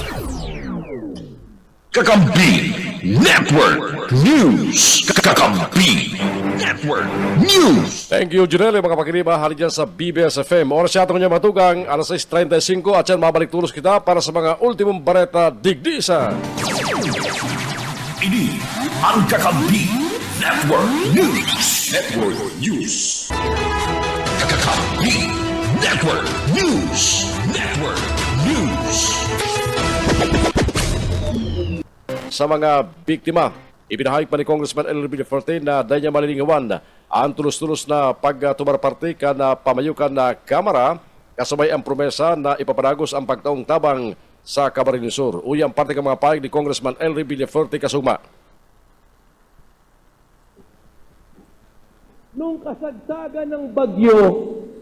Kakampi Network News. Kakampi Network News. Thank you, Junelle. Mga pakiniba, hali dyan sa BBS FM. Oras yata niya matugang, alas 6:35 at yan mabalik tulos kita para sa mga ultimong bareta digdisa. Ini ang Kakampi Network News. Network News. Kakampi Network News. Network News. Sa mga biktima, ipinahayag pa ni Congressman L. Villafuerte na dahil niya malilingawan ang tulos-tulos na pagtumaraparte ka na pamayukan na kamara kasabay ang promesa na ipapadagos ang pagtaong tabang sa Camarines Sur. Uy ang parte ng mga pahayag ni Congressman L. Villafuerte kasugma. Nung kasagsagan ng bagyo,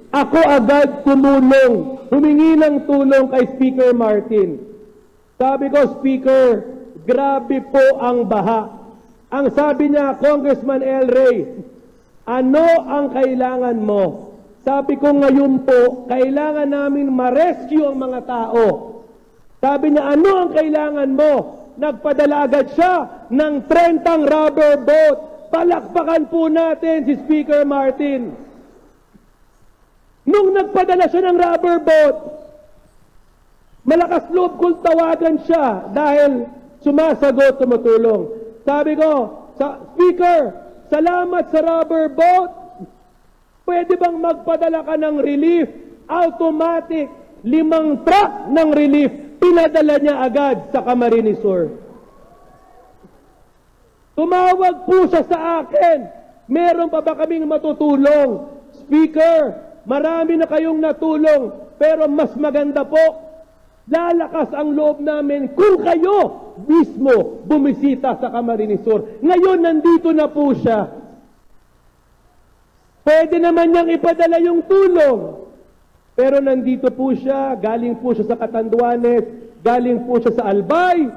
ako agad tumulong, humingi ng tulong kay Speaker Martin. Sabi ko, Speaker, grabe po ang baha. Ang sabi niya, Congressman El Rey, ano ang kailangan mo? Sabi ko ngayon po, kailangan namin ma-rescue ang mga tao. Sabi niya, ano ang kailangan mo? Nagpadala agad siya ng 30 rubber boat. Palakpakan po natin si Speaker Martin. Nung nagpadala siya ng rubber boat, malakas loob kong tawagan siya dahil sumasagot, tumutulong. Sabi ko, Speaker, salamat sa rubber boat. Pwede bang magpadala ka ng relief? Automatic, 5 truck ng relief. Pinadala niya agad sa Camarines Sur. Tumawag po siya sa akin. Meron pa ba kaming matutulong? Speaker, marami na kayong natulong, pero mas maganda po, lalakas ang loob namin kung kayo mismo bumisita sa Camarines Sur. Ngayon, nandito na po siya. Pwede naman niyang ipadala yung tulong. Pero nandito po siya, galing po siya sa Catanduanes, galing po siya sa Albay,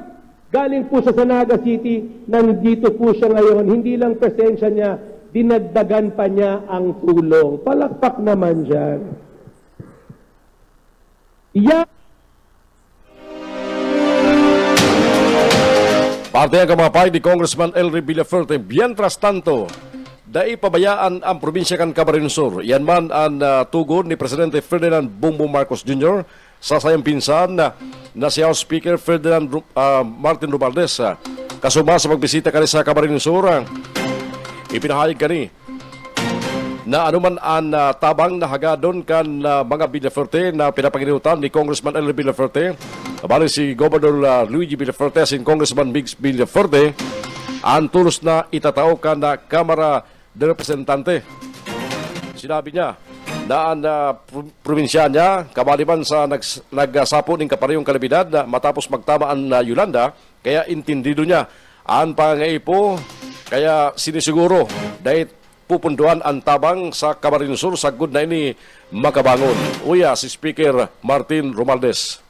galing po siya sa Naga City, nandito po siya ngayon. Hindi lang presensya niya, dinagdagan pa niya ang tulong. Palakpak naman dyan. Yan. Parte ang kamapay ni Congressman L. Villafuerte, mientras tanto, dai pabayaan ang probinsya kan Camarines Sur. Yan man ang tugon ni Presidente Ferdinand Bongbong Marcos Jr. sa sayang pinsan na si House Speaker Ferdinand Martin Romualdez. Kasuma sa pagbisita kani sa Camarines Sur, ipinahayag kani na anuman ang tabang na hagadon kan mga Villafuerte na pinapaginiutan ni Congressman L. Villafuerte. Bali si Governor Luigi Villafuerte sin Congressman Biggs Villafuerte ang tulos na itatao ka na Kamara de Representante. Sinabi niya na ang probinsya niya, kabaliban sa nagsapo ng kaparehong kalidad matapos magtama ang Yolanda, kaya intindido niya ang pangaipo, kaya sinisiguro dahil pupunduan ang tabang sa Camarines Sur sa good na ini makabangon. Uya si Speaker Martin Romualdez.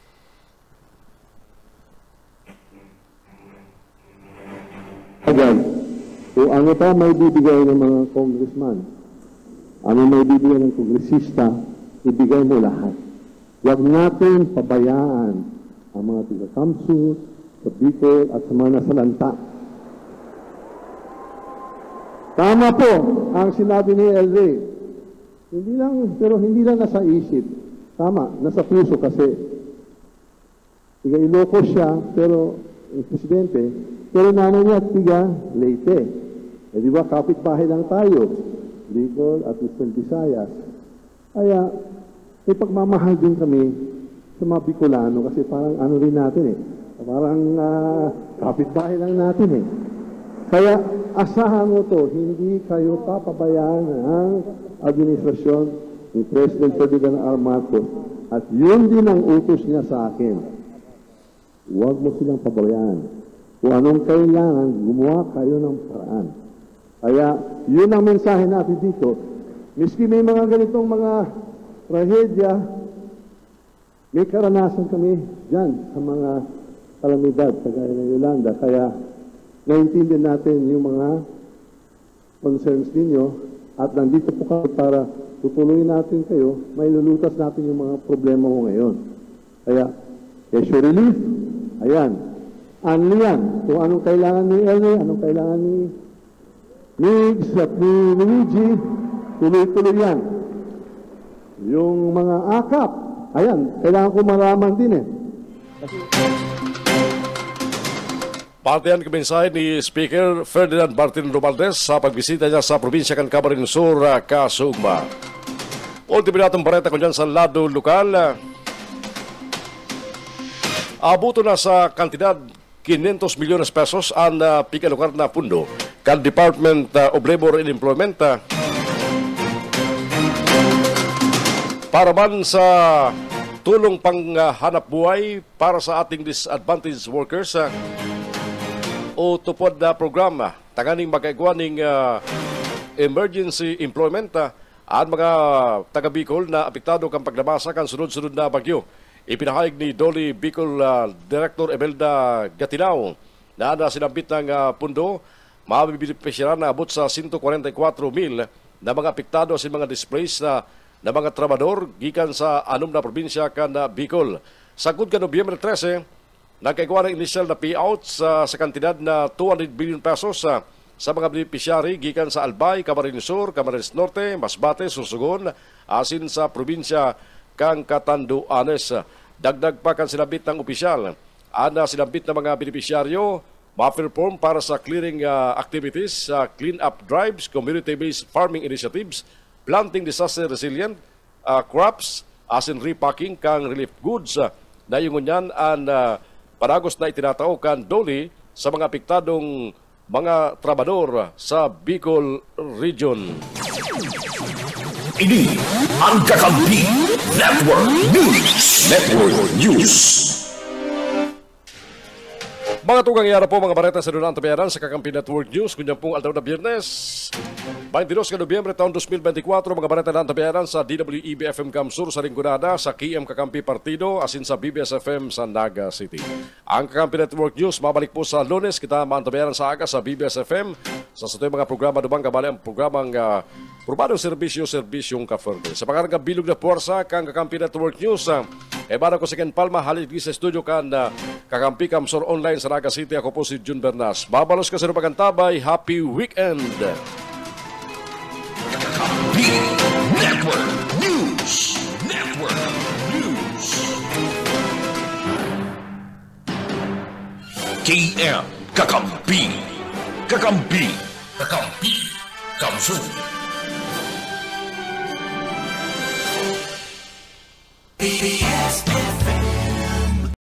Again, kung ano pa may bibigay ng mga congressman, ano may bibigay ng kongresista, ibigay mo lahat. Huwag natin pabayaan ang mga taga-Kamsur, sa Bicol at sa mga nasalanta. Tama po ang sinabi ni El Rey. Hindi lang nasa isip. Tama, nasa puso kasi. Tiga Ilocos siya, pero presidente, pero nanay niya at tiga Leyte. Eh di ba, kapitbahay lang tayo. Bicol at Eastern Visayas. Kaya, may pagmamahal din kami sa mga Bicolano kasi parang ano rin natin eh. Parang kapitbahay lang natin eh. Kaya asahan mo to, hindi kayo papabayaan ng administrasyon ni President Ferdinand R. Marcos. At yun din ang utos niya sa akin. Huwag mo silang pabayaan. Kung anong kailangan, gumawa kayo ng paraan. Kaya yun ang mensahe natin dito. Miski may mga ganitong mga trahedya, may karanasan kami dyan sa mga kalamidad sa gaya ng Yolanda. Kaya naintindihan natin yung mga concerns ninyo at nandito po kami para tutuloy natin kayo, may lulutas natin yung mga problema mo ngayon. Kaya, issue relief, ayan. Ano yan? Kung anong kailangan ni Elne, anong kailangan ni Migs at ni Luigi, tuloy-tuloy yan. Yung mga akap, ayan, kailangan ko malaman din eh. Parte yan kuminsay ni Speaker Ferdinand Martin Romualdez sa pagbisita niya sa probinsya kan Camarines Sur, Kasugma. Ultimo natong bareta kung dyan sa lado lokal. Abuto na sa kantidad 500 milyones pesos ang pikalukar na pundo kan Department of Labor and Employment para man sa tulong panghanap buhay para sa ating disadvantaged workers o tupod na programa tanganing magkaigwa ng emergency employment at mga taga Bicol na apektado kang paglabasa kan sunod-sunod na bagyo. Ipinahayag ni Dolly Bicol Director Emelda Gatinao na sinabit ng pundo, mabibenepisyaran na abot sa 144,000 na mga apektado sa mga displaced na mga trabador gikan sa 6 na probinsya kan Bicol. Sagud ka Nobyembre 13, nagkaigwa ng initial na payouts sa kantidad na 200 billion pesos sa mga beneficiary gikan sa Albay, Camarines Sur, Camarines Norte, Masbate, Sursogon, asin sa probinsya kang Catanduanes. Dagdag pa kan sinabit ng opisyal. Ana sinabit ng mga beneficiaryo ma-perform para sa clearing activities, clean up drives, community-based farming initiatives, planting disaster resilient crops, asin repacking kang relief goods. Na yung ngunyan ang panagos na itinatao kan Dolly sa mga apektadong mga trabador sa Bicol Region. Ini ang Kakampi Network News. Mga tugang yara po mga bareta sa Dunang Tabayaran sa Kakampi Network News. Kunyan pong aldaw na Biyernes, 22 Nobyembre taon 2024, mga bareta ng Tabayaran sa DWEB FM Kamsur sa Ringgonada, sa KM Kakampi Partido, asin sa BBS FM sa Naga City. Ang Kakampi Network News, mabalik po sa Lunes, kita maantabayaran sa aga sa BBS FM. Sa satoy mga programa, dumang kabali ang programang Probadong Serbisyong Kaferde. Sa pangarang bilog na puwersa, kang Kakampi Network News, bara ko si Ken Palma, halid sa studio kan Kakampi Kamsur Online sa Naga City. Ako po si Jun Bernas. Babalos ka sa Rupagantabay. Happy weekend! Kakampi Network News. KM Kakampi. Kamsur. PBS